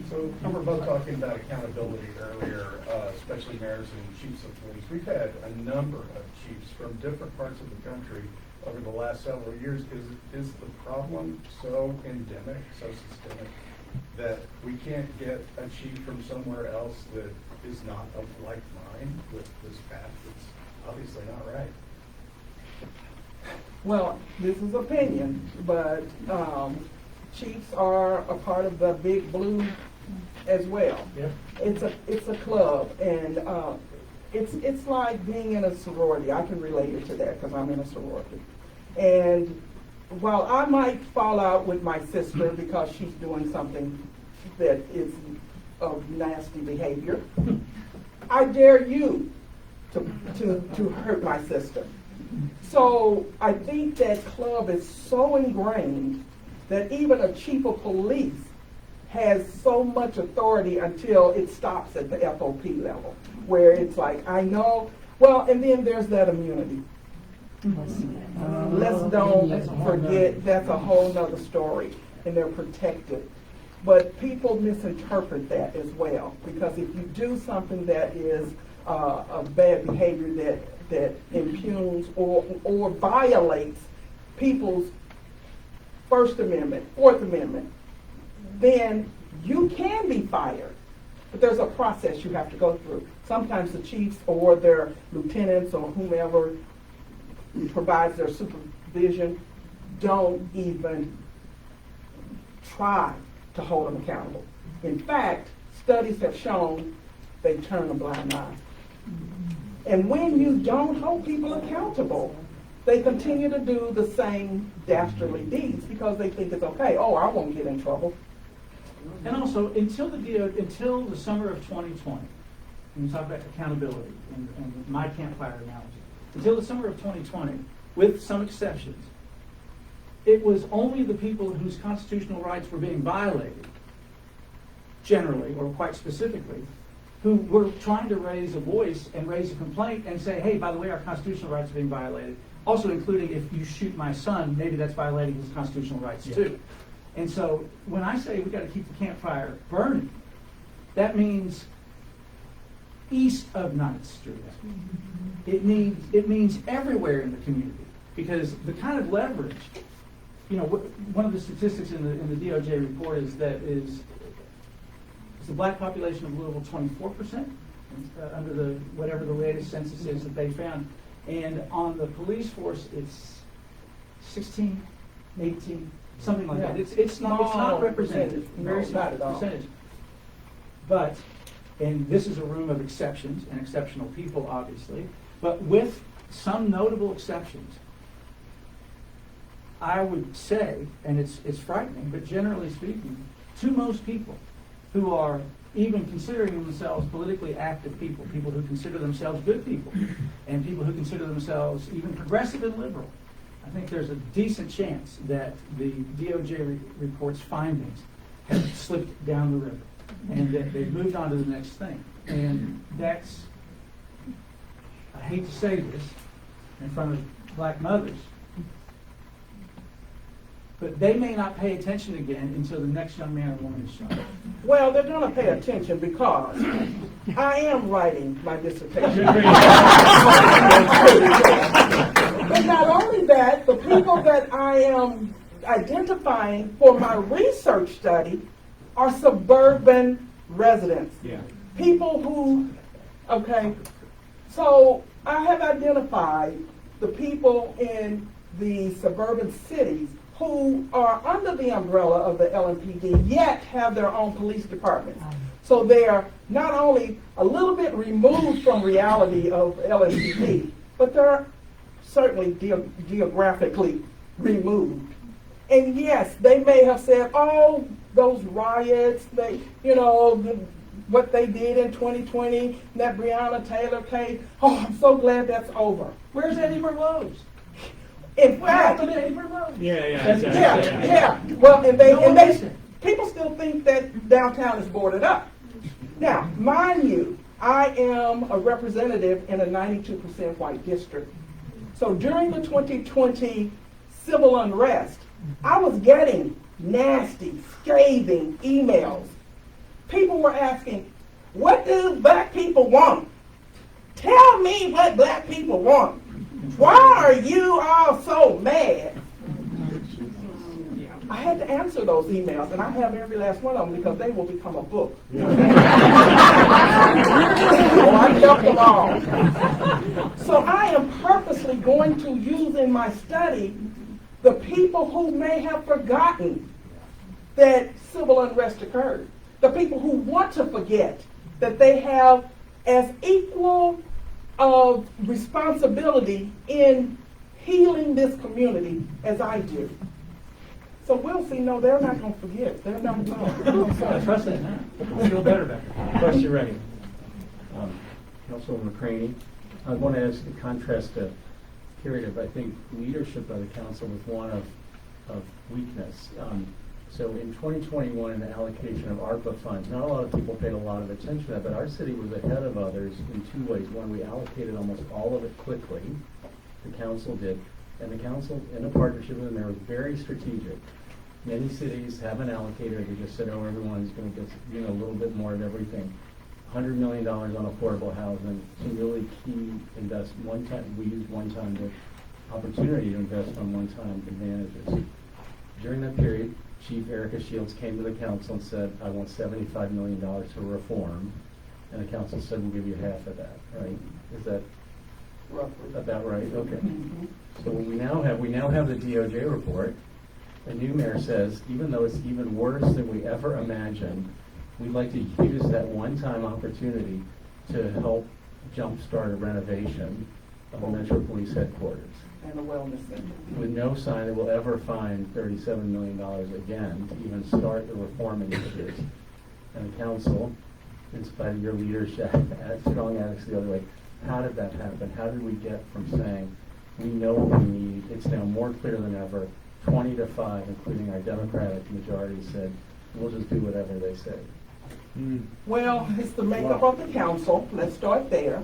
[SPEAKER 7] So we were both talking about accountability earlier, especially mayors and chiefs of police. We've had a number of chiefs from different parts of the country over the last several years. Is the problem so endemic, so systemic, that we can't get a chief from somewhere else that is not of like mind with this path? It's obviously not right.
[SPEAKER 4] Well, this is opinion, but chiefs are a part of the Big Blue as well.
[SPEAKER 3] Yep.
[SPEAKER 4] It's a club, and it's like being in a sorority. I can relate it to that because I'm in a sorority. And while I might fall out with my sister because she's doing something that is of nasty behavior, I dare you to hurt my sister. So I think that club is so ingrained that even a chief of police has so much authority until it stops at the FOP level, where it's like, I know, well, and then there's that immunity. Let's don't forget, that's a whole nother story, and they're protected. But people misinterpret that as well, because if you do something that is a bad behavior that impugns or violates people's First Amendment, Fourth Amendment, then you can be fired. But there's a process you have to go through. Sometimes the chiefs or their lieutenants or whomever provides their supervision don't even try to hold them accountable. In fact, studies have shown they turn a blind eye. And when you don't hold people accountable, they continue to do the same dastardly deeds because they think it's okay. Oh, I won't get in trouble.
[SPEAKER 3] And also, until the summer of 2020, when you talk about accountability and my campfire analogy, until the summer of 2020, with some exceptions, it was only the people whose constitutional rights were being violated, generally, or quite specifically, who were trying to raise a voice and raise a complaint and say, hey, by the way, our constitutional rights are being violated. Also including if you shoot my son, maybe that's violating his constitutional rights too. And so when I say we got to keep the campfire burning, that means east of 9th Street. It means everywhere in the community, because the kind of leverage, one of the statistics in the DOJ report is that is the black population of Louisville 24% under the whatever the latest census is that they found, and on the police force it's 16, 18. Something like that. It's not representative. Very small percentage. But, and this is a room of exceptions and exceptional people, obviously, but with some notable exceptions, I would say, and it's frightening, but generally speaking, to most people who are even considering themselves politically active people who consider themselves good people, and people who consider themselves even progressive and liberal, I think there's a decent chance that the DOJ report's findings have slipped down the river and that they've moved on to the next thing. And that's, I hate to say this in front of black mothers, but they may not pay attention again until the next young man or woman is shot.
[SPEAKER 4] Well, they're going to pay attention because I am writing my dissertation. But not only that, the people that I am identifying for my research study are suburban residents.
[SPEAKER 1] Yeah.
[SPEAKER 4] People who, okay, so I have identified the people in the suburban cities who are under the umbrella of the LMPD, yet have their own police departments. So they are not only a little bit removed from reality of LMPD, but they're certainly geographically removed. And yes, they may have said, oh, those riots, what they did in 2020, that Breonna Taylor case, oh, I'm so glad that's over.
[SPEAKER 3] Where's Eddie Merlot's?
[SPEAKER 4] In
[SPEAKER 3] What
[SPEAKER 4] fact,
[SPEAKER 3] happened to Eddie Merlot?
[SPEAKER 4] yeah. Well, and they people still think that downtown is boarded up. Now, mind you, I am a representative in a 92% white district. So during the 2020 civil unrest, I was getting nasty, scathing emails. People were asking, what do black people want? Tell me what black people want. Why are you all so mad? I had to answer those emails, and I have every last one of them because they will become a book. Oh, I kept them all. So I am purposely going to use in my study the people who may have forgotten that civil unrest occurred. The people who want to forget that they have as equal of responsibility in healing this community as I do. So we'll see. No, they're not going to forget. They're not going
[SPEAKER 3] I trust that now. I feel better about it.
[SPEAKER 5] Question ready. Councilwoman McCraney, I want to ask to contrast a period of, I think, leadership by the council with one of weakness. So in 2021, in the allocation of ARPA funds, not a lot of people paid a lot of attention to that, but our city was ahead of others in two ways. One, we allocated almost all of it quickly, the council did. And the council, in a partnership with the mayor, was very strategic. Many cities haven't allocated, they just said, oh, everyone's gonna get, a little bit more of everything. $100 million on affordable housing, some really key we used one-time the opportunity to invest on one-time advantages. During that period, Chief Erica Shields came to the council and said, I want $75 million to reform. And the council said, we'll give you half of that, right? Is that
[SPEAKER 4] Roughly.
[SPEAKER 5] about right? Okay. So we now have the DOJ report. The new mayor says, even though it's even worse than we ever imagined, we'd like to use that one-time opportunity to help jumpstart a renovation of the Metro Police headquarters.
[SPEAKER 4] And a wellness center.
[SPEAKER 5] With no sign that we'll ever find $37 million again to even start the reform initiatives. And the council, in spite of your leadership, strong advocacy the other way, how did that happen? How did we get from saying, we know what we need, it's now more clear than ever, 20-5, including our Democratic majority, said, we'll just do whatever they say.
[SPEAKER 4] Well, it's the makeup of the council, let's start there,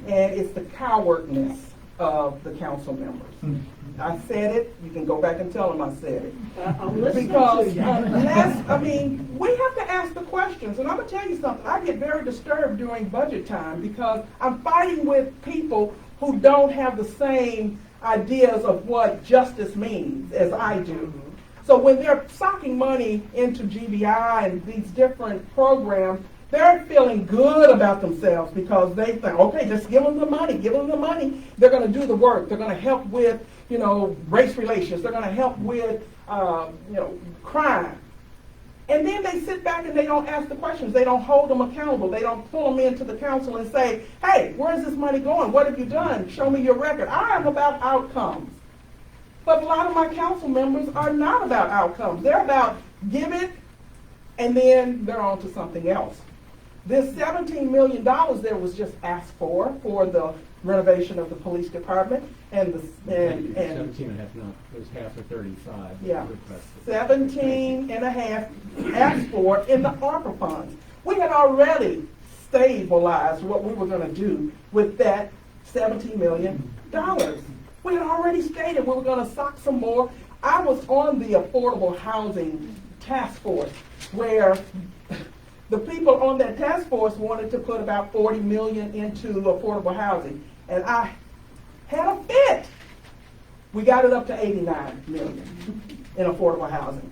[SPEAKER 4] and it's the cowardness of the council members. I said it, you can go back and tell them I said it. Because we have to ask the questions, and I'm gonna tell you something, I get very disturbed during budget time because I'm fighting with people who don't have the same ideas of what justice means as I do. So when they're socking money into GBI and these different programs, they're feeling good about themselves because they think, okay, just give them the money, They're going to do the work. They're going to help with, race relations. They're going to help with, crime. And then they sit back and they don't ask the questions. They don't hold them accountable. They don't pull them into the council and say, hey, where's this money going? What have you done? Show me your record. I am about outcomes. But a lot of my council members are not about outcomes. They're about give it, and then they're on to something else. This $17 million there was just asked for the renovation of the police department and
[SPEAKER 5] 17 and a half, no, it was half of 35.
[SPEAKER 4] Yeah, 17 and a half asked for in the ARPA funds. We had already stabilized what we were going to do with that $17 million. We had already stated we were going to sock some more. I was on the affordable housing task force where the people on that task force wanted to put about $40 million into affordable housing. And I had a fit. We got it up to $89 million in affordable housing.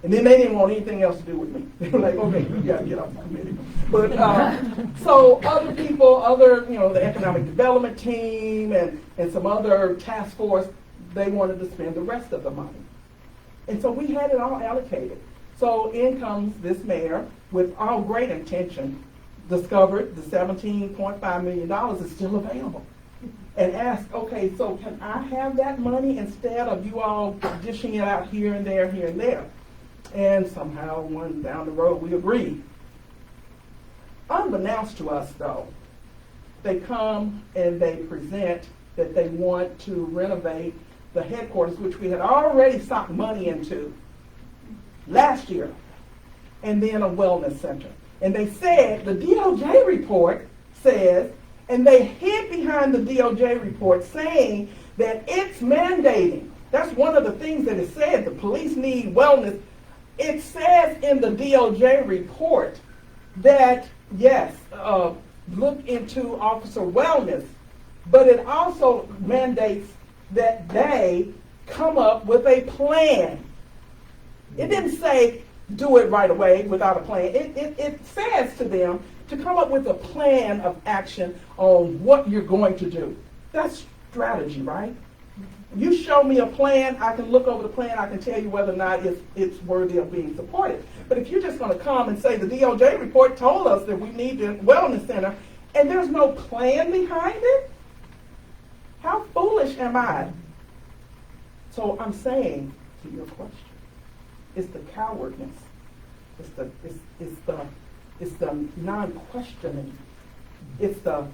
[SPEAKER 4] And then they didn't want anything else to do with me. They were like, okay, you got to get off my committee. But so other people, the economic development team and some other task force, they wanted to spend the rest of the money. And so we had it all allocated. So in comes this mayor with all great intention, discovered the $17.5 million is still available. And asked, okay, so can I have that money instead of you all dishing it out here and there, here and there? And somehow, one down the road, we agreed. Unbeknownst to us, though, they come and they present that they want to renovate the headquarters, which we had already socked money into last year, and then a wellness center. And they said, the DOJ report says, and they hid behind the DOJ report saying that it's mandating. That's one of the things that it said, the police need wellness. It says in the DOJ report that, yes, look into officer wellness, but it also mandates that they come up with a plan. It didn't say do it right away without a plan. It says to them to come up with a plan of action on what you're going to do. That's strategy, right? You show me a plan, I can look over the plan, I can tell you whether or not it's worthy of being supported. But if you're just going to come and say the DOJ report told us that we need a wellness center, and there's no plan behind it, how foolish am I? So I'm saying to your question, it's the cowardness, it's the non-questioning, it's the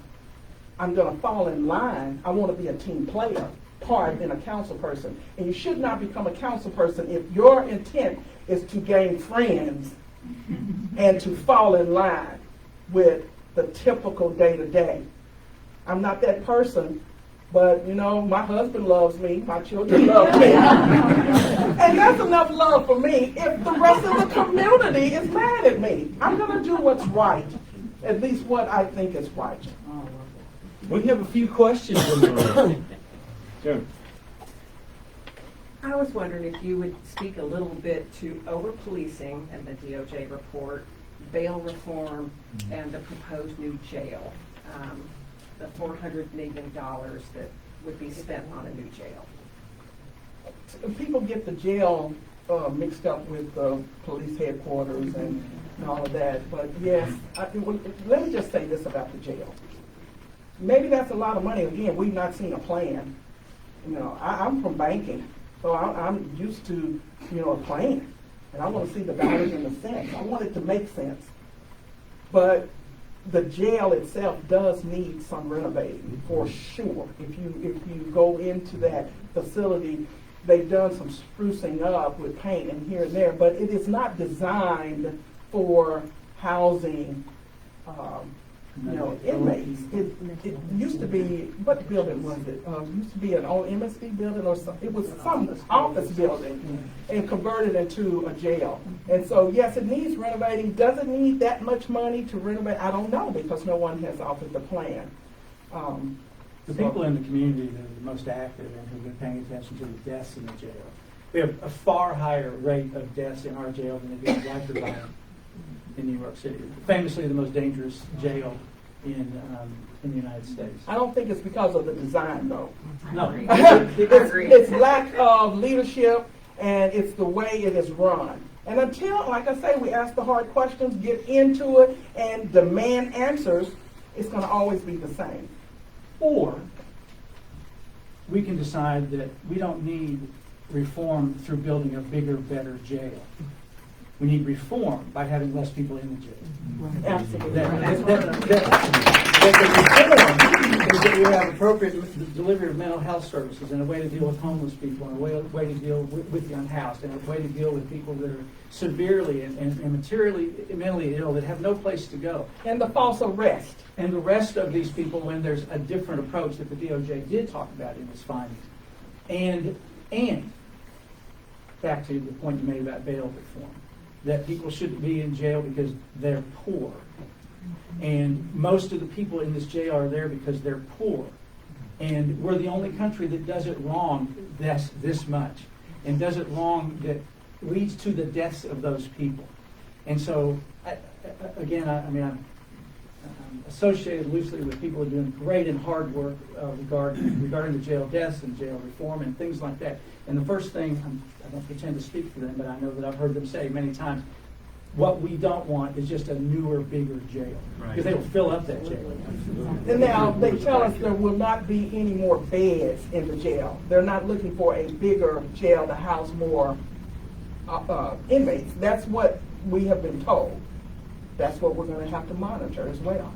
[SPEAKER 4] I'm going to fall in line, I want to be a team player part in a council person. And you should not become a council person if your intent is to gain friends and to fall in line with the typical day-to-day. I'm not that person, But, you know, my husband loves me, my children love me. And that's enough love for me. If the rest of the community is mad at me, I'm gonna do what's right, at least what I think is right.
[SPEAKER 1] We have a few questions in the room. Sure.
[SPEAKER 8] I was wondering if you would speak a little bit to over-policing and the DOJ report, bail reform, and the proposed new jail, the $400 million that would be spent on a new jail.
[SPEAKER 4] People get the jail mixed up with police headquarters and all of that. But yes, let me just say this about the jail. Maybe that's a lot of money. Again, we've not seen a plan. You know, I'm from banking, so I'm used to, you know, a plan. And I want to see the dollars and the cents. I want it to make sense. But the jail itself does need some renovating for sure. If you go into that facility, they've done some sprucing up with paint and here and there, but it is not designed for housing, you know, inmates. It used to be, what building was it? Used to be an old MSD building or something. It was some office building and converted into a jail. And so, yes, it needs renovating. Does it need that much money to renovate? I don't know, because no one has offered the plan.
[SPEAKER 3] The people in the community that are the most active and who've been paying attention to the deaths in the jail. We have a far higher rate of deaths in our jail than they do in Rikers Island in New York City. Famously the most dangerous jail in the United States.
[SPEAKER 4] I don't think it's because of the design, though.
[SPEAKER 3] No.
[SPEAKER 4] It's lack of leadership, and it's the way it is run. And until, like I say, we ask the hard questions, get into it, and demand answers, it's going to always be the same.
[SPEAKER 3] Or we can decide that we don't need reform through building a bigger, better jail. We need reform by having less people in the jail.
[SPEAKER 4] Absolutely.
[SPEAKER 3] That the reform is that we have appropriate delivery of mental health services and a way to deal with homeless people and a way to deal with the unhoused and a way to deal with people that are severely and materially, mentally ill that have no place to go.
[SPEAKER 4] And the false arrest.
[SPEAKER 3] And the rest of these people when there's a different approach that the DOJ did talk about in its findings. And back to the point you made about bail reform, that people shouldn't be in jail because they're poor. And most of the people in this jail are there because they're poor. And we're the only country that does it wrong this much, and does it wrong that leads to the deaths of those people. And so, I'm associated loosely with people who are doing great and hard work regarding the jail deaths and jail reform and things like that. And the first thing, I don't pretend to speak for them, but I know that I've heard them say many times, what we don't want is just a newer, bigger jail. Because they will fill up that jail.
[SPEAKER 4] And now they tell us there will not be any more beds in the jail. They're not looking for a bigger jail to house more inmates. That's what we have been told. That's what we're going to have to monitor as well.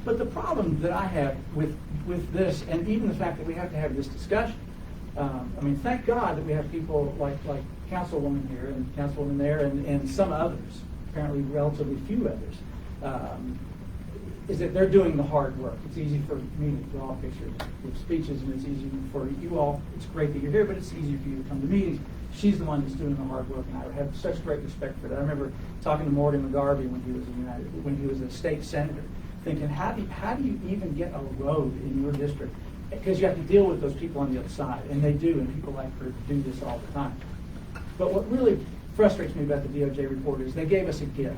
[SPEAKER 3] But the problem that I have with this, and even the fact that we have to have this discussion, thank God that we have people like Councilwoman here and Councilwoman there and some others, apparently relatively few others, is that they're doing the hard work. It's easy for me to draw pictures with speeches, and it's easy for you all. It's great that you're here, but it's easier for you to come to meetings. She's the one that's doing the hard work, and I have such great respect for that. I remember talking to Morgan McGarvey when he was a state senator, thinking, how do you even get a road in your district? Because you have to deal with those people on the other side, and they do, and people like her do this all the time. But what really frustrates me about the DOJ report is they gave us a gift.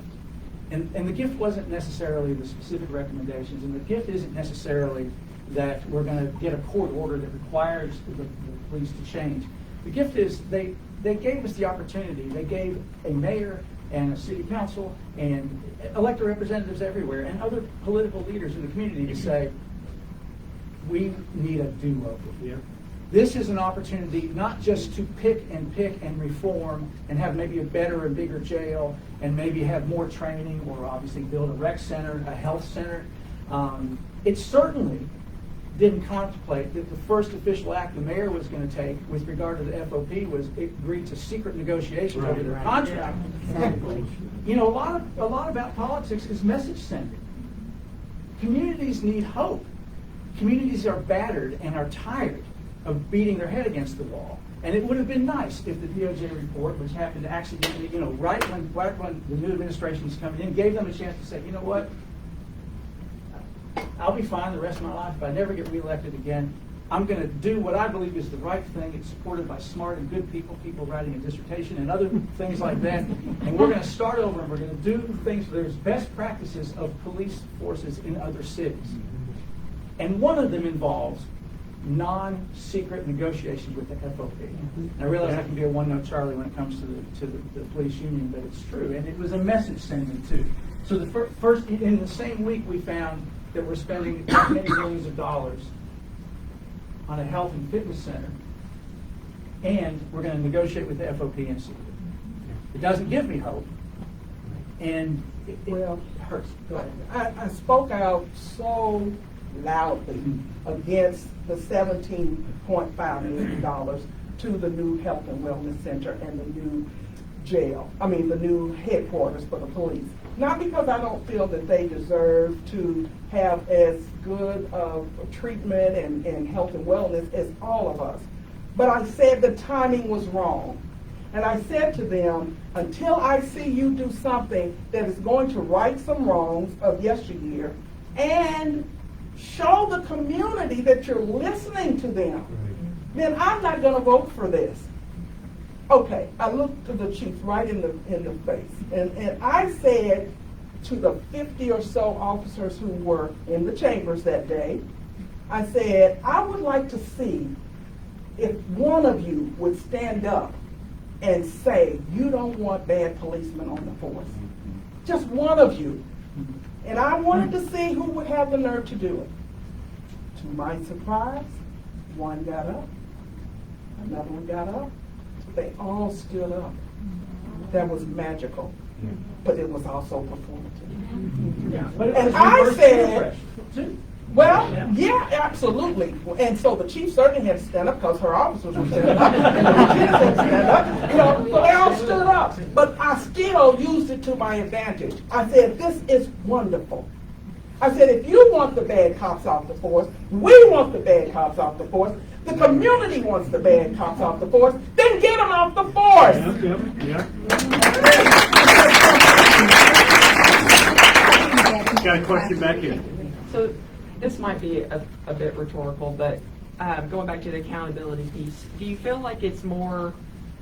[SPEAKER 3] And the gift wasn't necessarily the specific recommendations, and the gift isn't necessarily that we're going to get a court order that requires the police to change. The gift is they gave us the opportunity. They gave a mayor and a city council and elected representatives everywhere and other political leaders in the community to say, we need a do-over. Yeah. This is an opportunity not just to pick and reform and have maybe a better and bigger jail and maybe have more training or obviously build a rec center, a health center. It certainly didn't contemplate that the first official act the mayor was going to take with regard to the FOP was agree to secret negotiations over their contract.
[SPEAKER 2] Exactly.
[SPEAKER 3] You know, a lot about politics is message sending. Communities need hope. communities are battered and are tired of beating their head against the wall. And it would have been nice if the DOJ report, which happened to accidentally, right when the new administration was coming in, gave them a chance to say, you know what, I'll be fine the rest of my life if I never get reelected again. I'm going to do what I believe is the right thing. It's supported by smart and good people writing a dissertation and other things like that. And we're going to start over and we're going to do things. There's best practices of police forces in other cities. And one of them involves non-secret negotiations with the FOP. And I realize I can be a one-note Charlie when it comes to the police union, but it's true. And it was a message sending too. So the first, in the same week, we found that we're spending many millions of dollars on a health and fitness center, and we're going to negotiate with the FOP in secret. It doesn't give me hope, and it hurts. Go ahead.
[SPEAKER 4] I spoke out so loudly against the $17.5 million to the new health and wellness center and the new the new headquarters for the police. Not because I don't feel that they deserve to have as good of treatment and health and wellness as all of us, but I said the timing was wrong. And I said to them, until I see you do something that is going to right some wrongs of yesteryear and show the community that you're listening to them, then I'm not going to vote for this. Okay, I looked to the chief right in the face, and I said to the 50 or so officers who were in the chambers that day, I said, I would like to see if one of you would stand up and say, you don't want bad policemen on the force. Just one of you. And I wanted to see who would have the nerve to do it. To my surprise, one got up, another one got up. They all stood up. That was magical, but it was also performative.
[SPEAKER 3] Yeah, but
[SPEAKER 4] And I said, well, yeah, absolutely. And so the chief certainly had to stand up because her officers were standing up, and the lieutenants had to stand up. So they all stood up. But I still used it to my advantage. I said, this is wonderful. I said, if you want the bad cops off the force, we want the bad cops off the force, the community wants the bad cops off the force, then get them off the force.
[SPEAKER 1] Got a question back here.
[SPEAKER 9] So this might be a bit rhetorical, but going back to the accountability piece, do you feel like it's more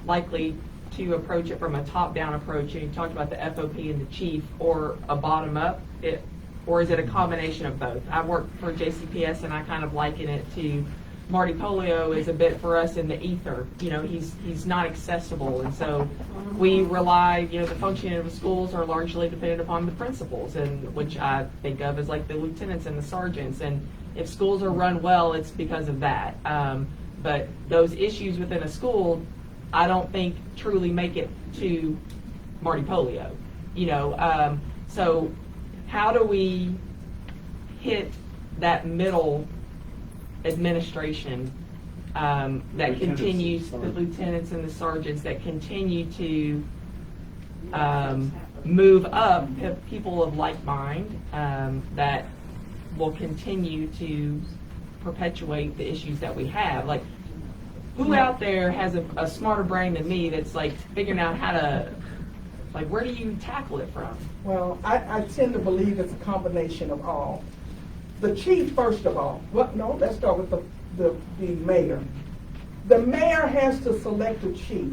[SPEAKER 9] likely to approach it from a top-down approach, and you talked about the FOP and the chief, or a bottom-up, or is it a combination of both? I work for JCPS, and I kind of liken it to Marty Polio is a bit for us in the ether. He's not accessible, and so we rely. The functioning of the schools are largely dependent upon the principals, and which I think of as like the lieutenants and the sergeants. And if schools are run well, it's because of that. But those issues within a school, I don't think truly make it to Marty Polio. So how do we hit that middle administration that continues, the lieutenants and the sergeants that continue to move up people of like mind that will continue to perpetuate the issues that we have? Like, who out there has a smarter brain than me that's like figuring out how to, like, where do you tackle it from?
[SPEAKER 4] Well, I tend to believe it's a combination of all. The chief, first of all. Well, no, let's start with the mayor. The mayor has to select a chief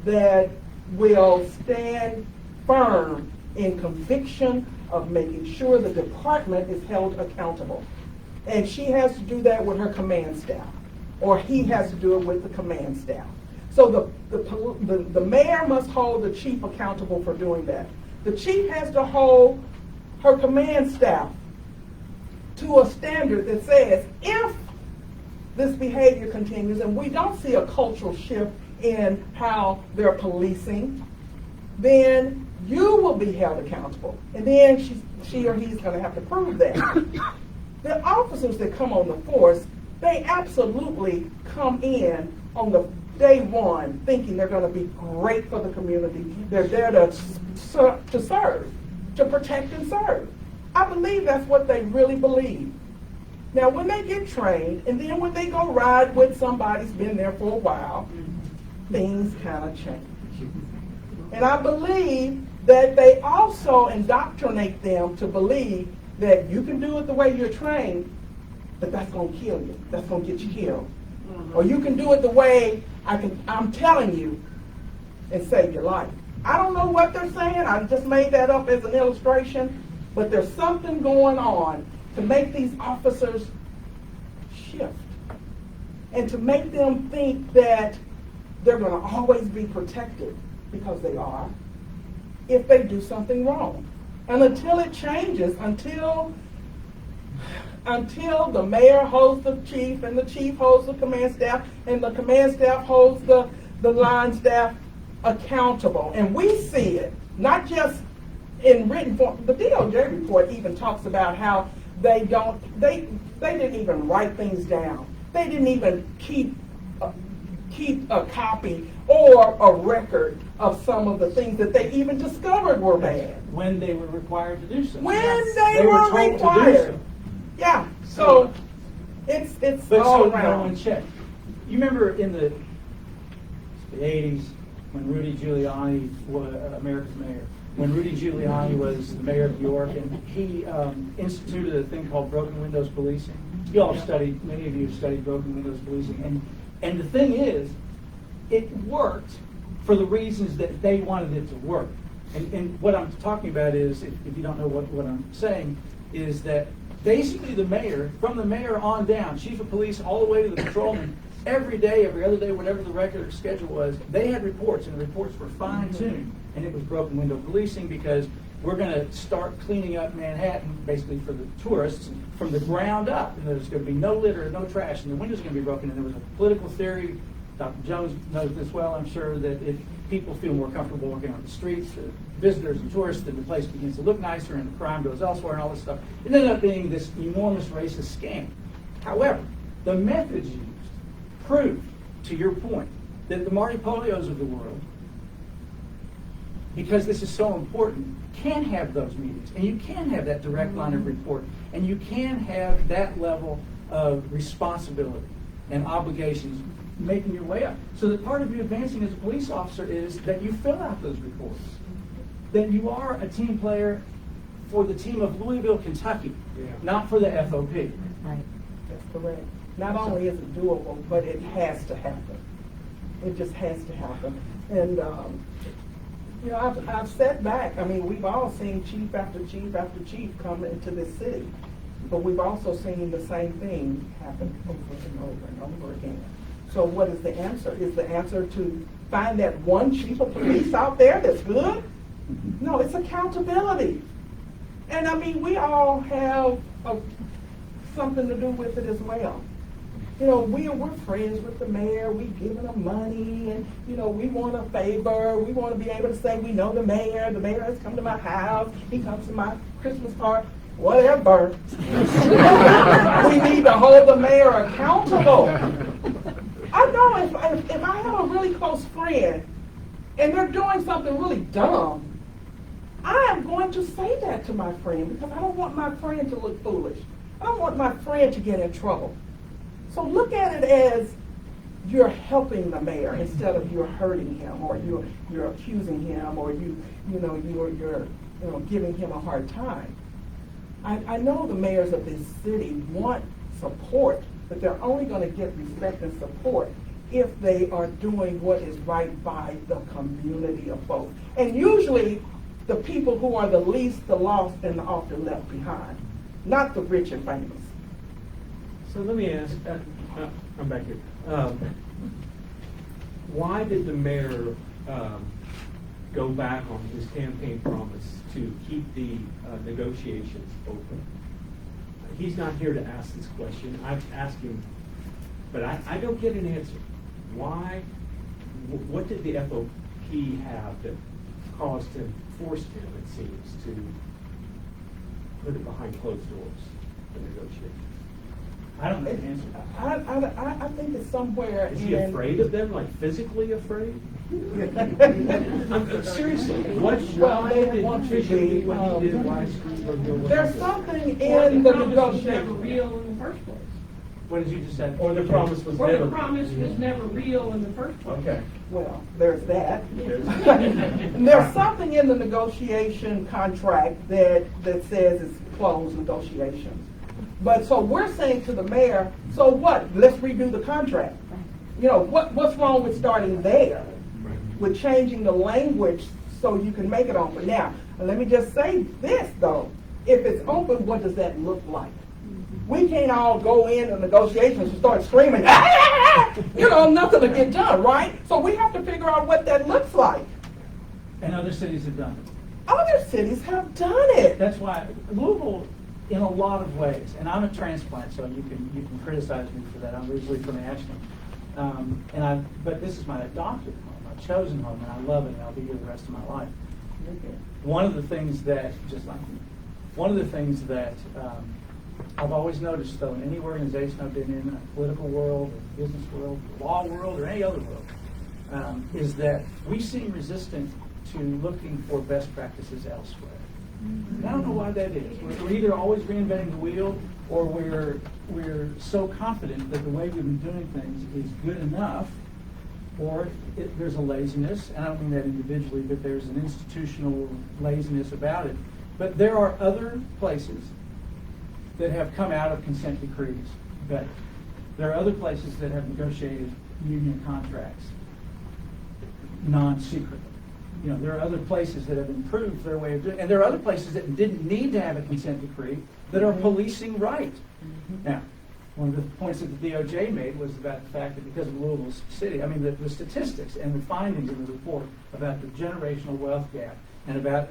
[SPEAKER 4] that will stand firm in conviction of making sure the department is held accountable. And she has to do that with her command staff, or he has to do it with the command staff. So the mayor must hold the chief accountable for doing that. The chief has to hold her command staff to a standard that says, if this behavior continues and we don't see a cultural shift in how they're policing, then you will be held accountable. And then she or he's going to have to prove that. The officers that come on the force, they absolutely come in on the day one thinking they're going to be great for the community. They're there to serve, to protect and serve. I believe that's what they really believe. Now, when they get trained, and then when they go ride with somebody who's been there for a while, things kind of change. And I believe that they also indoctrinate them to believe that you can do it the way you're trained, but that's going to kill you. That's going to get you killed. Or you can do it the way I'm telling you and save your life. I don't know what they're saying. I just made that up as an illustration, but there's something going on to make these officers shift and to make them think that they're going to always be protected, because they are, if they do something wrong. And until it changes, until the mayor holds the chief, and the chief holds the command staff, and the command staff holds the line staff accountable. And we see it, not just in written form. The DOJ report even talks about how they didn't even write things down. They didn't even keep a copy or a record of some of the things that they even discovered were bad.
[SPEAKER 3] When they were required to do so.
[SPEAKER 4] When
[SPEAKER 3] Yes.
[SPEAKER 4] they were
[SPEAKER 3] told to do
[SPEAKER 4] required.
[SPEAKER 3] so.
[SPEAKER 4] Yeah, so it's
[SPEAKER 3] But
[SPEAKER 4] all
[SPEAKER 3] so, no
[SPEAKER 4] around.
[SPEAKER 3] one checked. You remember in the 80s when Rudy Giuliani was America's mayor, when Rudy Giuliani was the mayor of New York, and he instituted a thing called broken windows policing. You all have studied, many of you have studied broken windows policing, and the thing is, it worked for the reasons that they wanted it to work. And what I'm talking about is, if you don't know what I'm saying, is that basically the mayor, from the mayor on down, chief of police all the way to the patrolman, every day, every other day, whatever the regular schedule was, they had reports, and the reports were fine-tuned. And it was broken window policing, because we're going to start cleaning up Manhattan, basically for the tourists, from the ground up. And there's going to be no litter, no trash, and the windows are going to be broken. And there was a political theory, Dr. Jones knows this well, I'm sure, that if people feel more comfortable walking on the streets, visitors and tourists, then the place begins to look nicer and the crime goes elsewhere and all this stuff. It ended up being this enormous racist scam. However, the methods used proved, to your point, that the Marty Polios of the world, because this is so important, can have those meetings, and you can have that direct line of report, and you can have that level of responsibility and obligations making your way up. So that part of you advancing as a police officer is that you fill out those reports, that you are a team player for the team of Louisville, Kentucky, not for the FOP.
[SPEAKER 2] Right.
[SPEAKER 4] That's correct. Not only is it doable, but it has to happen. It just has to happen. And, you know, I've sat back. I mean, we've all seen chief after chief after chief come into this city. But we've also seen the same thing happen over and over and over again. So what is the answer? Is the answer to find that one chief of police out there that's good? No, it's accountability. And I mean, we all have something to do with it as well. You know, we're friends with the mayor. We give him money, and you know, we want a favor. We want to be able to say we know the mayor. The mayor has come to my house. He comes to my Christmas party. Whatever. We need to hold the mayor accountable. I know if I have a really close friend and they're doing something really dumb, I am going to say that to my friend, because I don't want my friend to look foolish. I don't want my friend to get in trouble. So look at it as you're helping the mayor instead of you're hurting him, or you're accusing him, or you're giving him a hard time. I know the mayors of this city want support, but they're only going to get respect and support if they are doing what is right by the community of folks. And usually the people who are the least, the lost, and the often left behind, not the rich and famous.
[SPEAKER 1] So let me ask, I'm back here. Why did the mayor go back on his campaign promise to keep the negotiations open? He's not here to ask this question. I've asked him, but I don't get an answer. Why? What did the FOP have that caused him, forced him, it seems, to put it behind closed doors, the negotiations?
[SPEAKER 3] I don't know the answer.
[SPEAKER 4] I think it's somewhere
[SPEAKER 1] Is he afraid of them, like physically afraid? Seriously, why did he
[SPEAKER 4] want to
[SPEAKER 1] visually
[SPEAKER 4] be,
[SPEAKER 1] what he did? Why?
[SPEAKER 4] There's something in the
[SPEAKER 10] never
[SPEAKER 4] negotiation.
[SPEAKER 10] real in the first place.
[SPEAKER 3] What did you just say?
[SPEAKER 5] Or the promise was
[SPEAKER 10] Or the
[SPEAKER 5] never.
[SPEAKER 10] promise was never real in the first place.
[SPEAKER 5] Okay.
[SPEAKER 4] Well, there's that. There's something in the negotiation contract that says it's closed negotiations. But so we're saying to the mayor, so what? Let's redo the contract. You know, what's wrong with starting there? With changing the language so you can make it open. Now, let me just say this though. If it's open, what does that look like? We can't all go in the negotiations and start screaming, you know, nothing to get done, right? So we have to figure out what that looks like.
[SPEAKER 3] And other cities have done it.
[SPEAKER 4] Other cities have done it.
[SPEAKER 3] That's why Louisville, in a lot of ways, and I'm a transplant, so you can criticize me for that. I'm originally from Ashland, but this is my adopted home, my chosen home, and I love it, and I'll be here the rest of my life. One of the things that, I've always noticed, though, in any organization I've been in, a political world, a business world, law world, or any other world, is that we seem resistant to looking for best practices elsewhere. And I don't know why that is. We're either always reinventing the wheel, or we're so confident that the way we've been doing things is good enough, or there's a laziness, and I don't mean that individually, but there's an institutional laziness about it. But there are other places that have come out of consent decrees better. There are other places that have negotiated union contracts non-secretly. You know, there are other places that have improved their way of doing it, and there are other places that didn't need to have a consent decree that are policing right. Now, one of the points that the DOJ made was about the fact that because of Louisville's city, I mean, the statistics and the findings in the report about the generational wealth gap and about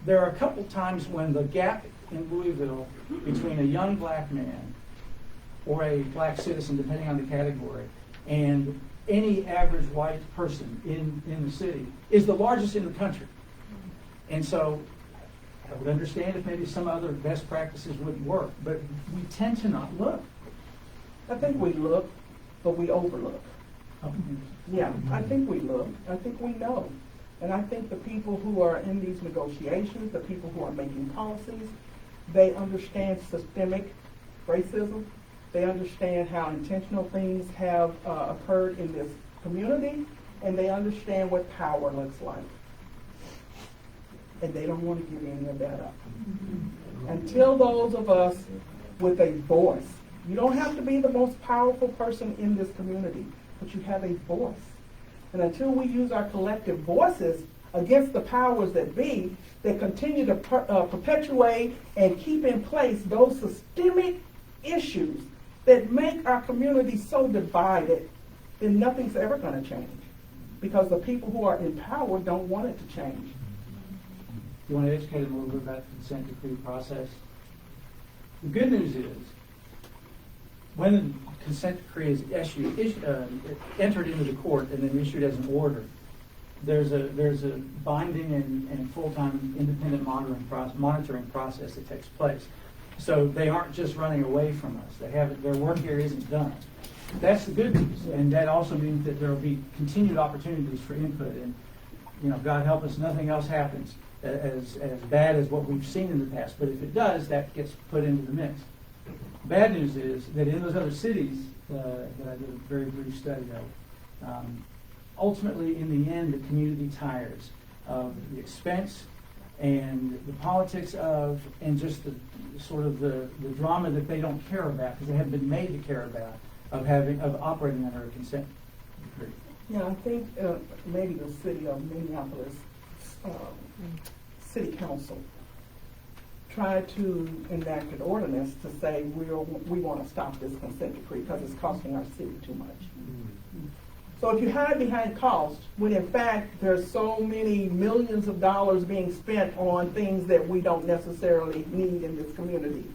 [SPEAKER 3] there are a couple times when the gap in Louisville between a young black man or a black citizen, depending on the category, and any average white person in the city is the largest in the country. And so I would understand if maybe some other best practices wouldn't work, but we tend to not look.
[SPEAKER 4] I think we look, but we overlook. Yeah, I think we look. I think we know. And I think the people who are in these negotiations, the people who are making policies, they understand systemic racism. They understand how intentional things have occurred in this community, and they understand what power looks like. And they don't want to give any of that up. Until those of us with a voice, you don't have to be the most powerful person in this community, but you have a voice. And until we use our collective voices against the powers that be, that continue to perpetuate and keep in place those systemic issues that make our community so divided, then nothing's ever going to change. Because the people who are in power don't want it to change.
[SPEAKER 3] You want to educate them a little bit about the consent decree process? The good news is, when the consent decree is entered into the court and then issued as an order, there's a binding and full-time independent monitoring process that takes place. So they aren't just running away from us. Their work here isn't done. That's the good news, and that also means that there will be continued opportunities for input. And God help us, nothing else happens as bad as what we've seen in the past. But if it does, that gets put into the mix. Bad news is that in those other cities that I did a very brief study of, ultimately, in the end, the community tires of the expense and the politics of, and just the sort of the drama that they don't care about because they haven't been made to care about of operating under a consent decree.
[SPEAKER 4] Yeah, I think maybe the city of Minneapolis City Council tried to enact an ordinance to say we want to stop this consent decree because it's costing our city too much. So if you hide behind cost, when in fact there's so many millions of dollars being spent on things that we don't necessarily need in this community,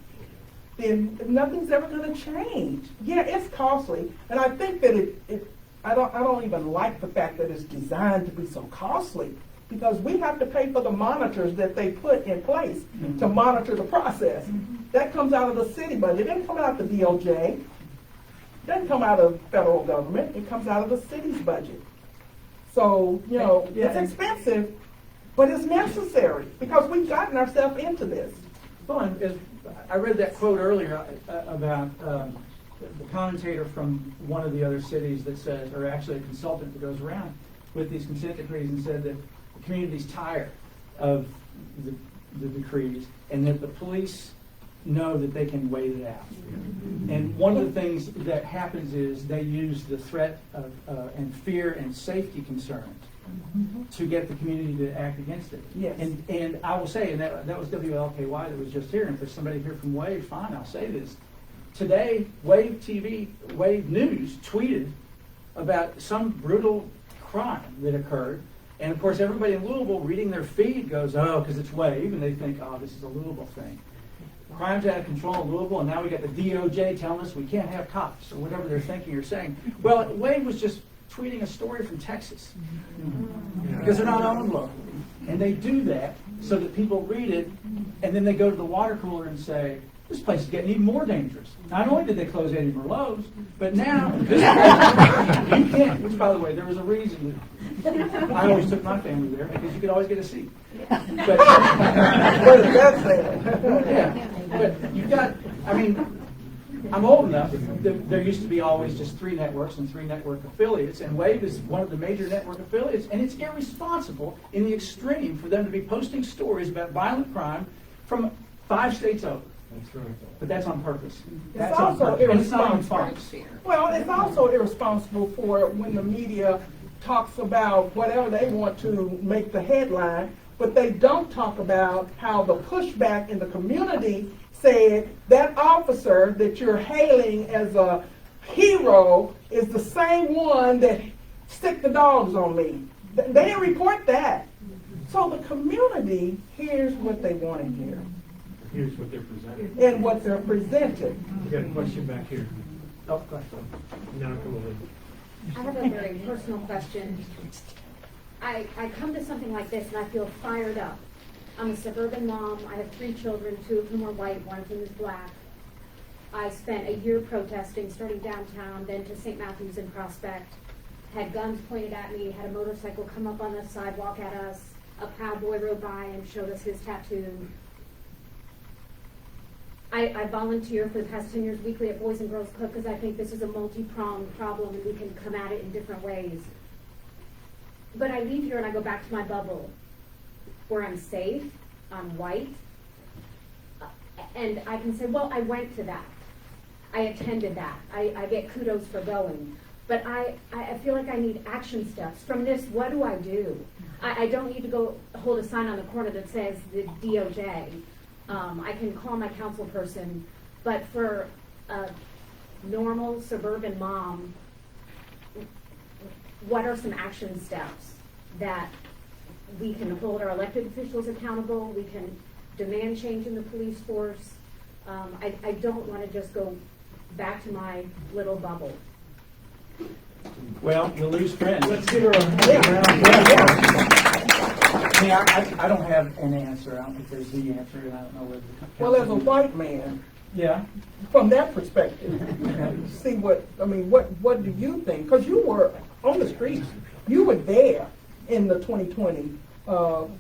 [SPEAKER 4] then nothing's ever going to change. Yeah, it's costly, and I think that I don't even like the fact that it's designed to be so costly, because we have to pay for the monitors that they put in place to monitor the process. That comes out of the city budget. It doesn't come out of the DOJ. It doesn't come out of federal government. It comes out of the city's budget. So, it's expensive, But it's necessary because we've gotten ourselves into this.
[SPEAKER 3] Well, and I read that quote earlier about the commentator from one of the other cities that says, or actually a consultant that goes around with these consent decrees and said that the community's tired of the decrees and that the police know that they can wait it out. And one of the things that happens is they use the threat of, and fear and safety concerns to get the community to act against it.
[SPEAKER 4] Yes.
[SPEAKER 3] And I will say, and that was WLKY that was just here, and if there's somebody here from Wave, fine, I'll say this. Today, Wave TV, Wave News tweeted about some brutal crime that occurred. And of course, everybody in Louisville reading their feed goes, oh, because it's Wave, and they think, oh, this is a Louisville thing. Crime's out of control in Louisville, and now we got the DOJ telling us we can't have cops, or whatever they're thinking or saying. Well, Wave was just tweeting a story from Texas, because they're not owned locally. And they do that so that people read it, and then they go to the water cooler and say, this place is getting even more dangerous. Not only did they close Eddie Merlot's, but now this place, you can't, which by the way, there was a reason that I always took my family there, because you could always get a seat. But,
[SPEAKER 4] What is that saying?
[SPEAKER 3] yeah, but you've got, I mean, I'm old enough, there used to be always just 3 networks and 3 network affiliates, and Wave is one of the major network affiliates, and it's irresponsible in the extreme for them to be posting stories about violent crime from 5 states over.
[SPEAKER 1] That's right.
[SPEAKER 3] But that's on purpose.
[SPEAKER 4] It's
[SPEAKER 3] That's on
[SPEAKER 4] also
[SPEAKER 3] purpose. And it's not even
[SPEAKER 4] irresponsible.
[SPEAKER 3] Fox.
[SPEAKER 4] Well, it's also irresponsible for when the media talks about whatever they want to make the headline, but they don't talk about how the pushback in the community said that officer that you're hailing as a hero is the same one that sicked the dogs on me. They didn't report that. So the community hears what they want to hear
[SPEAKER 1] Here's what they're presenting.
[SPEAKER 4] and what they're presenting.
[SPEAKER 1] We got a question back here.
[SPEAKER 3] Oh, go ahead.
[SPEAKER 1] Now come over.
[SPEAKER 11] I have a very personal question. I come to something like this and I feel fired up. I'm a suburban mom. I have 3 children. 2 of them are white, 1 of them is black. I spent a year protesting, starting downtown, then to St. Matthews and Prospect. Had guns pointed at me, had a motorcycle come up on the sidewalk at us. A Proud Boy rode by and showed us his tattoo. I volunteer for the past 10 years weekly at Boys and Girls Club because I think this is a multi-pronged problem and we can come at it in different ways. But I leave here and I go back to my bubble where I'm safe, I'm white, and I can say, well, I went to that. I attended that. I get kudos for going. But I feel like I need action steps. From this, what do I do? I don't need to go hold a sign on the corner that says the DOJ. I can call my council person, but for a normal suburban mom, what are some action steps that we can hold our elected officials accountable, we can demand change in the police force? I don't want to just go back to my little bubble.
[SPEAKER 3] Well, you'll lose friends.
[SPEAKER 1] Let's give her a
[SPEAKER 3] I mean, I don't have an answer. I don't think there's the answer, and I don't know whether the
[SPEAKER 4] Well, as a white man,
[SPEAKER 3] yeah.
[SPEAKER 4] from that perspective, see what do you think? Because you were on the streets, you were there in the 2020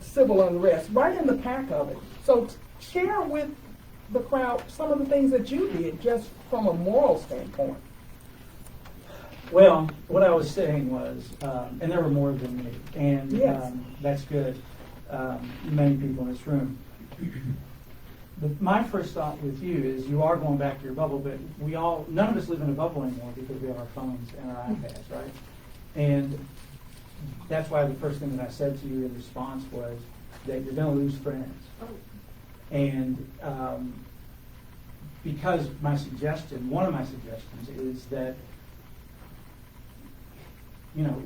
[SPEAKER 4] civil unrest, right in the pack of it. So share with the crowd some of the things that you did, just from a moral standpoint.
[SPEAKER 3] Well, what I was saying was, and there were more than me, and
[SPEAKER 4] Yes.
[SPEAKER 3] that's good. Many people in this room. My first thought with you is you are going back to your bubble, but none of us live in a bubble anymore because we have our phones and our iPads, right? And that's why the first thing that I said to you in response was that you're going to lose friends. And because one of my suggestions is that,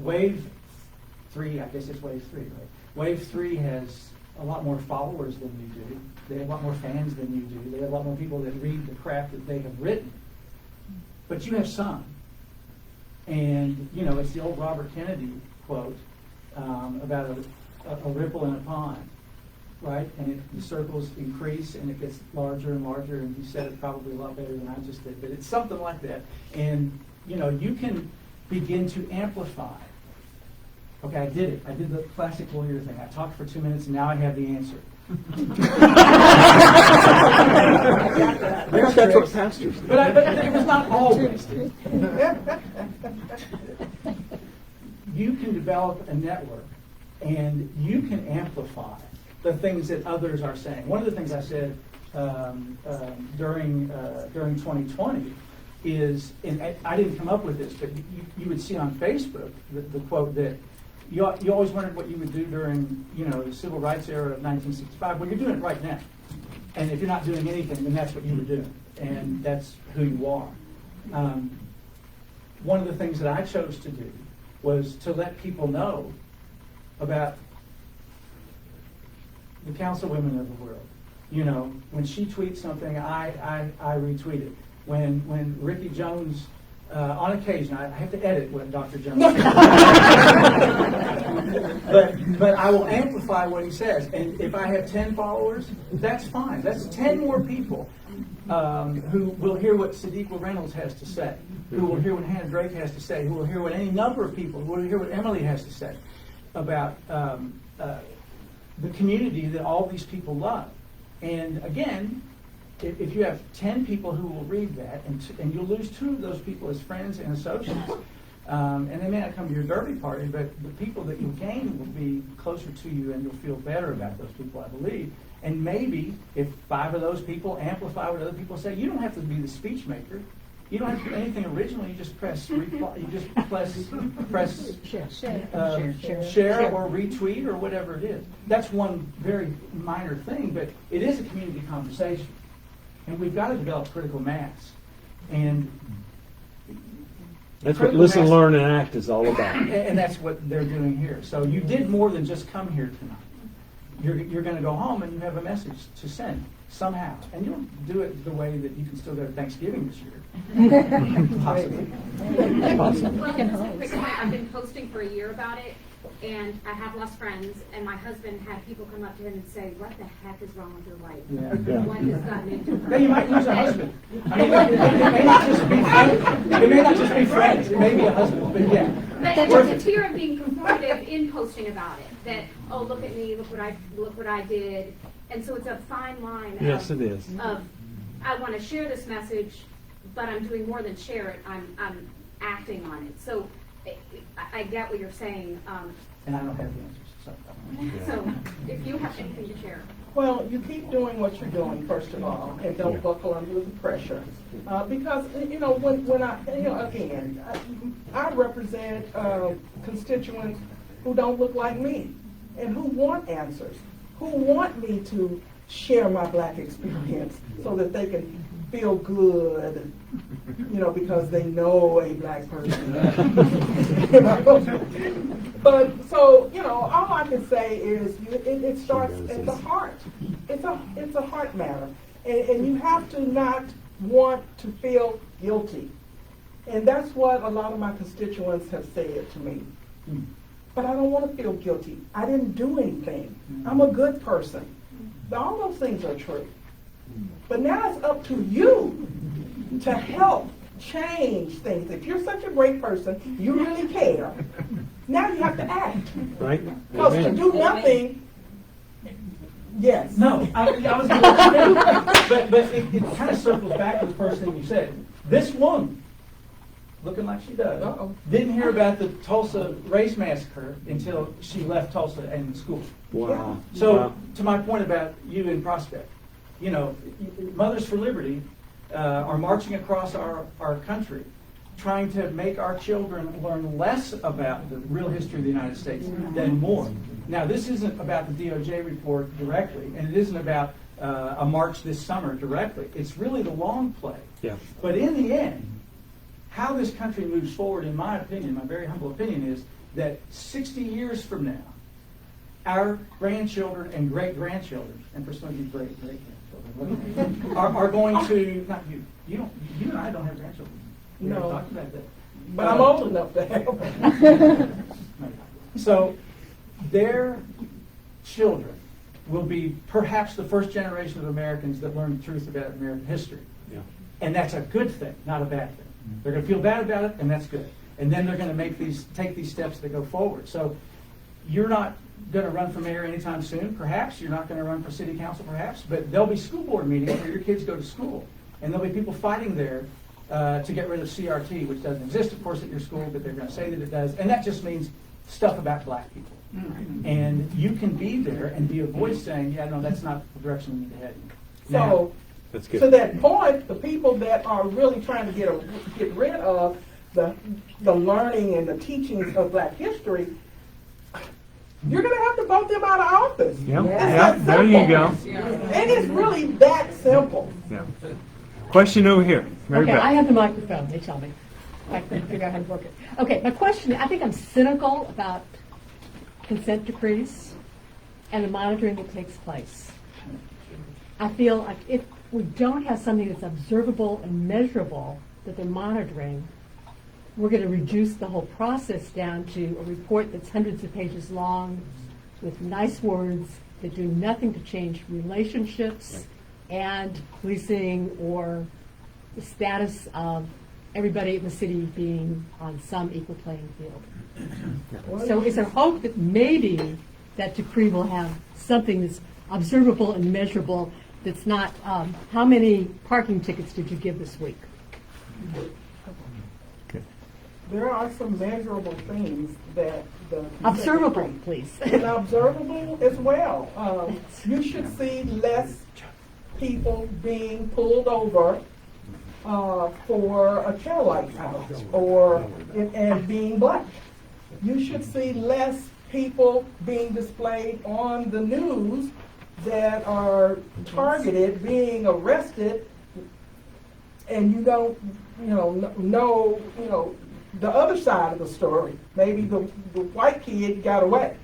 [SPEAKER 3] Wave 3, I guess it's Wave 3, right? Wave 3 has a lot more followers than you do. They have a lot more fans than you do. They have a lot more people that read the crap that they have written. But you have some. And, it's the old Robert Kennedy quote about a ripple in a pond, right? And the circles increase and it gets larger and larger, and you said it probably a lot better than I just did, but it's something like that. And, you can begin to amplify Okay, I did it. I did the classic lawyer thing. I talked for 2 minutes, and now I have the answer.
[SPEAKER 1] That's what pastors do.
[SPEAKER 3] But it was not always. You can develop a network, and you can amplify the things that others are saying. One of the things I said during 2020 is, and I didn't come up with this, but you would see on Facebook the quote that you always wondered what you would do during, the civil rights era of 1965. Well, you're doing it right now. And if you're not doing anything, then that's what you were doing. And that's who you are. One of the things that I chose to do was to let people know about the councilwomen of the world. When she tweets something, I retweet it. When Ricky Jones, on occasion, I have to edit what Dr. Jones says. but I will amplify what he says. And if I have 10 followers, that's fine. That's 10 more people who will hear what Sadiqa Reynolds has to say, who will hear what Hannah Drake has to say, who will hear what any number of people, who will hear what Emily has to say about the community that all these people love. And again, if you have 10 people who will read that, and you'll lose 2 of those people as friends and associates, and they may not come to your derby party, but the people that you gain will be closer to you, and you'll feel better about those people, I believe. And maybe if 5 of those people amplify what other people say, you don't have to be the speech maker. You don't have to do anything original. You just press reply. You just press share or retweet or whatever it is. That's one very minor thing, but it is a community conversation. And we've got to develop critical mass. And
[SPEAKER 1] that's what Listen, Learn, and Act is all about.
[SPEAKER 3] And that's what they're doing here. So you did more than just come here tonight. You're going to go home and you have a message to send somehow. And you'll do it the way that you can still go to Thanksgiving this year. Possibly.
[SPEAKER 11] Well, I've been posting for a year about it, and I have lost friends, and my husband had people come up to him and say, "What the heck is wrong with your wife?
[SPEAKER 3] Yeah.
[SPEAKER 11] What has gotten into her?"
[SPEAKER 3] Yeah, you might lose a husband. I mean, it may not just be friends. It may not just be friends. It may be a husband. But yeah.
[SPEAKER 11] But there's a fear of being conformative in posting about it. That, oh, look at me, look what I did. And so it's a fine line.
[SPEAKER 1] Yes, it is.
[SPEAKER 11] Of, I want to share this message, but I'm doing more than share it. I'm acting on it. So I get what you're saying.
[SPEAKER 3] And I don't have the answers.
[SPEAKER 11] So if you have anything to share.
[SPEAKER 4] Well, you keep doing what you're doing, first of all, and don't buckle under the pressure. Because, when I, again, I represent constituents who don't look like me and who want answers, who want me to share my Black experience so that they can feel good, because they know a Black person. But so, all I can say is it starts at the heart. It's a heart matter. And you have to not want to feel guilty. And that's what a lot of my constituents have said to me. But I don't want to feel guilty. I didn't do anything. I'm a good person. All those things are true. But now it's up to you to help change things. If you're such a great person, you really care. Now you have to act.
[SPEAKER 1] Right?
[SPEAKER 4] Because to do nothing, yes.
[SPEAKER 3] No, I was going to let you know. But it kind of circles back to the first thing you said. This woman, looking like she does, didn't hear about the Tulsa race massacre until she left Tulsa and school.
[SPEAKER 1] Wow.
[SPEAKER 3] So, to my point about you in Prospect, Mothers for Liberty are marching across our country, trying to make our children learn less about the real history of the United States than more. Now, this isn't about the DOJ report directly, and it isn't about a march this summer directly. It's really the long play.
[SPEAKER 1] Yeah.
[SPEAKER 3] But in the end, how this country moves forward, in my opinion, my very humble opinion, is that 60 years from now, our grandchildren and great-grandchildren, and for some of you great-great-grandchildren, are going to, not you, you and I don't have grandchildren. We
[SPEAKER 4] No.
[SPEAKER 3] never talked about that.
[SPEAKER 4] But I'm old enough to have.
[SPEAKER 3] So their children will be perhaps the first generation of Americans that learn the truth about American history.
[SPEAKER 1] Yeah.
[SPEAKER 3] And that's a good thing, not a bad thing. They're going to feel bad about it, and that's good. And then they're going to take these steps that go forward. So you're not going to run for mayor anytime soon, perhaps. You're not going to run for city council, perhaps. But there'll be school board meetings where your kids go to school. And there'll be people fighting there to get rid of CRT, which doesn't exist, of course, at your school, but they're going to say that it does. And that just means stuff about black people. And you can be there and be a voice saying, yeah, no, that's not the direction we need to head in.
[SPEAKER 4] So, to that point, the people that are really trying to get rid of the learning and the teachings of black history, you're going to have to vote them out of office.
[SPEAKER 1] Yep.
[SPEAKER 4] It's
[SPEAKER 1] Yep.
[SPEAKER 4] that
[SPEAKER 1] There you
[SPEAKER 4] simple.
[SPEAKER 1] go.
[SPEAKER 4] And it's really that simple.
[SPEAKER 1] Yeah. Question over here. Mary
[SPEAKER 12] Okay,
[SPEAKER 1] Beth.
[SPEAKER 12] I have the microphone, they tell me. I couldn't figure out how to work it. Okay, my question, I think I'm cynical about consent decrees and the monitoring that takes place. I feel like if we don't have something that's observable and measurable that they're monitoring, we're going to reduce the whole process down to a report that's hundreds of pages long with nice words that do nothing to change relationships and policing or the status of everybody in the city being on some equal playing field. So is there hope that maybe that decree will have something that's observable and measurable that's not, how many parking tickets did you give this week?
[SPEAKER 4] There are some measurable things that the
[SPEAKER 12] Observable, please.
[SPEAKER 4] and observable as well. You should see less people being pulled over for a tail light out or and being black. You should see less people being displayed on the news that are targeted, being arrested, and you don't, know, the other side of the story. Maybe the white kid got away.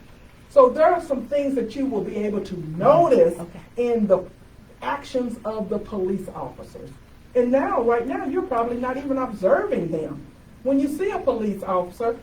[SPEAKER 4] So there are some things that you will be able to notice in the actions of the police officers. And now, right now, you're probably not even observing them. When you see a police officer,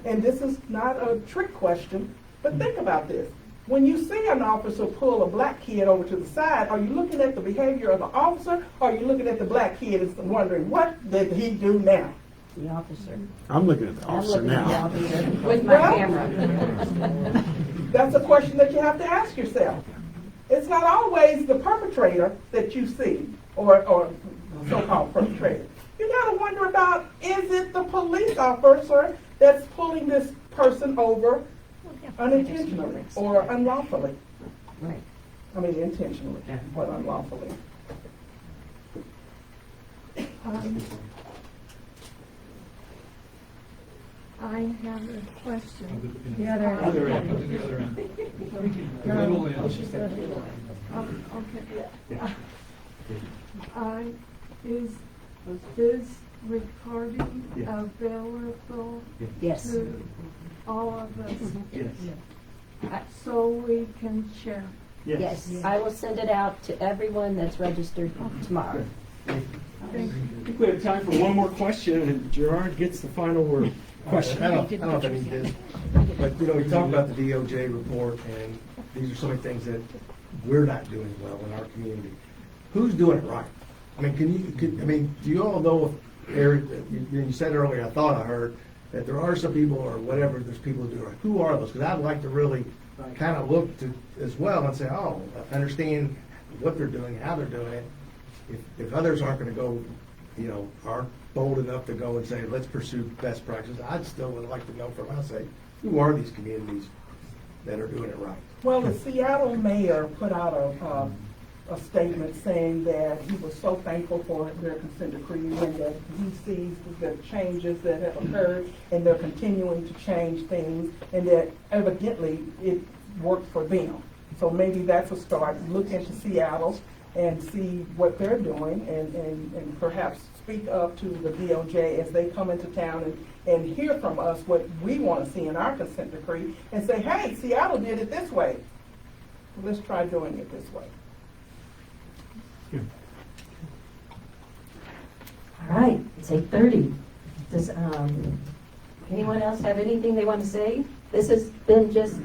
[SPEAKER 4] and this is not a trick question, but think about this. When you see an officer pull a black kid over to the side, are you looking at the behavior of the officer, or are you looking at the black kid and wondering, what did he do now?
[SPEAKER 2] The officer.
[SPEAKER 1] I'm looking at the officer now.
[SPEAKER 2] With my
[SPEAKER 4] Well,
[SPEAKER 2] camera.
[SPEAKER 4] That's a question that you have to ask yourself. It's not always the perpetrator that you see, or so-called perpetrator. You got to wonder about, is it the police officer that's pulling this person over unintentionally or unlawfully?
[SPEAKER 2] Right.
[SPEAKER 4] I mean, intentionally, but unlawfully.
[SPEAKER 10] I have a question.
[SPEAKER 12] The other end.
[SPEAKER 1] Other end.
[SPEAKER 6] Little end.
[SPEAKER 10] Okay. Is this recording available
[SPEAKER 2] Yes.
[SPEAKER 10] to all of us
[SPEAKER 1] Yes.
[SPEAKER 10] so we can share?
[SPEAKER 2] Yes. I will send it out to everyone that's registered tomorrow.
[SPEAKER 1] I think we have time for one more question, and Gerard gets the final word. Question.
[SPEAKER 13] I don't know if I need this, but we talk about the DOJ report, and these are some of the things that we're not doing well in our community. Who's doing it right? I mean, do you all know if Eric, you said earlier, I thought I heard that there are some people or whatever, there's people who do it right. Who are those? Because I'd like to really kind of look to as well and say, oh, understand what they're doing, how they're doing it. If others aren't going to go, aren't bold enough to go and say, let's pursue best practices, I'd still would like to know from our sake, who are these communities that are doing it right?
[SPEAKER 4] Well, the Seattle mayor put out a statement saying that he was so thankful for their consent decree and that he sees the changes that have occurred and they're continuing to change things and that evidently it worked for them. So maybe that's a start. Look into Seattle and see what they're doing and perhaps speak up to the DOJ as they come into town and hear from us what we want to see in our consent decree and say, hey, Seattle did it this way. Let's try doing it this way.
[SPEAKER 2] All right, it's 8:30. Does anyone else have anything they want to say? This has been just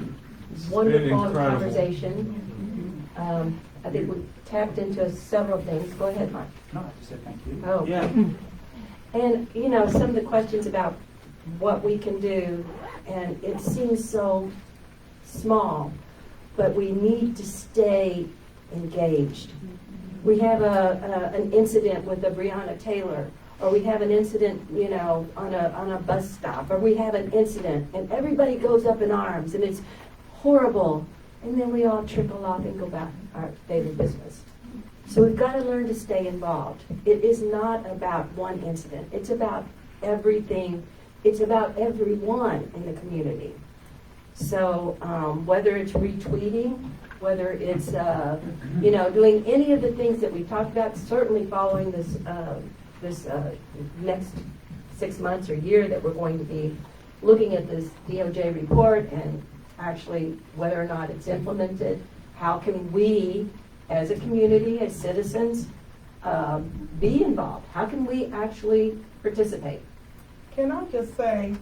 [SPEAKER 2] wonderful
[SPEAKER 1] incredible.
[SPEAKER 2] conversation. I think we tapped into several things. Go ahead, Marc.
[SPEAKER 3] No, I just said thank you.
[SPEAKER 2] Oh.
[SPEAKER 1] Yeah.
[SPEAKER 2] And, some of the questions about what we can do, and it seems so small, but we need to stay engaged. We have an incident with a Breonna Taylor, or we have an incident, you know, on a bus stop, or we have an incident, and everybody goes up in arms, and it's horrible, and then we all trickle off and go back our daily business. So we've got to learn to stay involved. It is not about one incident. It's about everything. It's about everyone in the community. So whether it's retweeting, whether it's you know, doing any of the things that we talked about, certainly following this next 6 months or year that we're going to be looking at this DOJ report and actually whether or not it's implemented. How can we, as a community, as citizens, be involved? How can we actually participate?
[SPEAKER 4] Can I just say,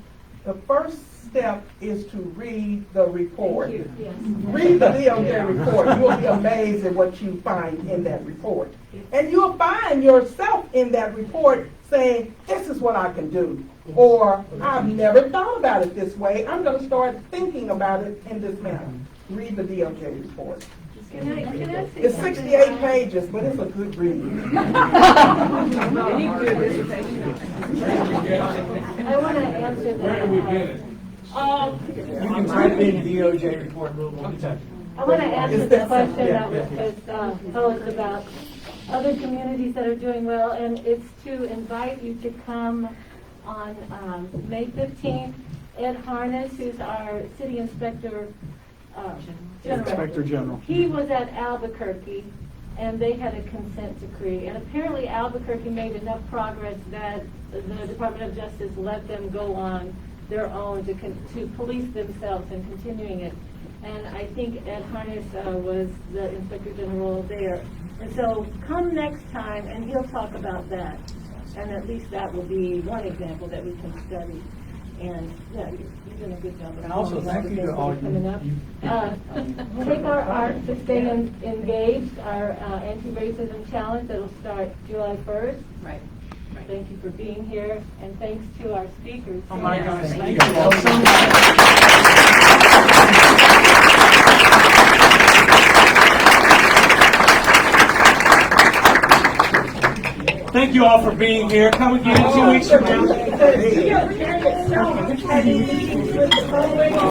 [SPEAKER 4] the first step is to read the report.
[SPEAKER 2] Thank you. Yes.
[SPEAKER 4] Read the DOJ report. You'll be amazed at what you find in that report. And you'll find yourself in that report saying, this is what I can do. Or, I've never thought about it this way. I'm going to start thinking about it in this manner. Read the DOJ report.
[SPEAKER 10] Can I say
[SPEAKER 4] It's
[SPEAKER 10] something?
[SPEAKER 4] 68 pages, but it's a good read.
[SPEAKER 10] I want to answer
[SPEAKER 1] Where do we get it?
[SPEAKER 3] You can type in DOJ report Louisville, Kentucky.
[SPEAKER 10] I want to answer the question
[SPEAKER 4] Yeah.
[SPEAKER 10] that was posed about other communities that are doing well, and it's to invite you to come on May 15th. Ed Harness, who's our city inspector general. He was at Albuquerque, and they had a consent decree. And apparently Albuquerque made enough progress that the Department of Justice let them go on their own to police themselves and continuing it. And I think Ed Harness was the Inspector General there. And so come next time, and he'll talk about that. And at least that will be one example that we can study. And yeah, you've done a good job.
[SPEAKER 3] And also, thank you to all you.
[SPEAKER 10] Coming up. Take our art to stay engaged, our anti-racism challenge that'll start July 1st.
[SPEAKER 8] Right.
[SPEAKER 10] Thank you for being here, and thanks to our speakers.
[SPEAKER 3] Oh my gosh,
[SPEAKER 10] Thank
[SPEAKER 3] thank you all so much. Thank you all for being here. Come again in 2 weeks from now.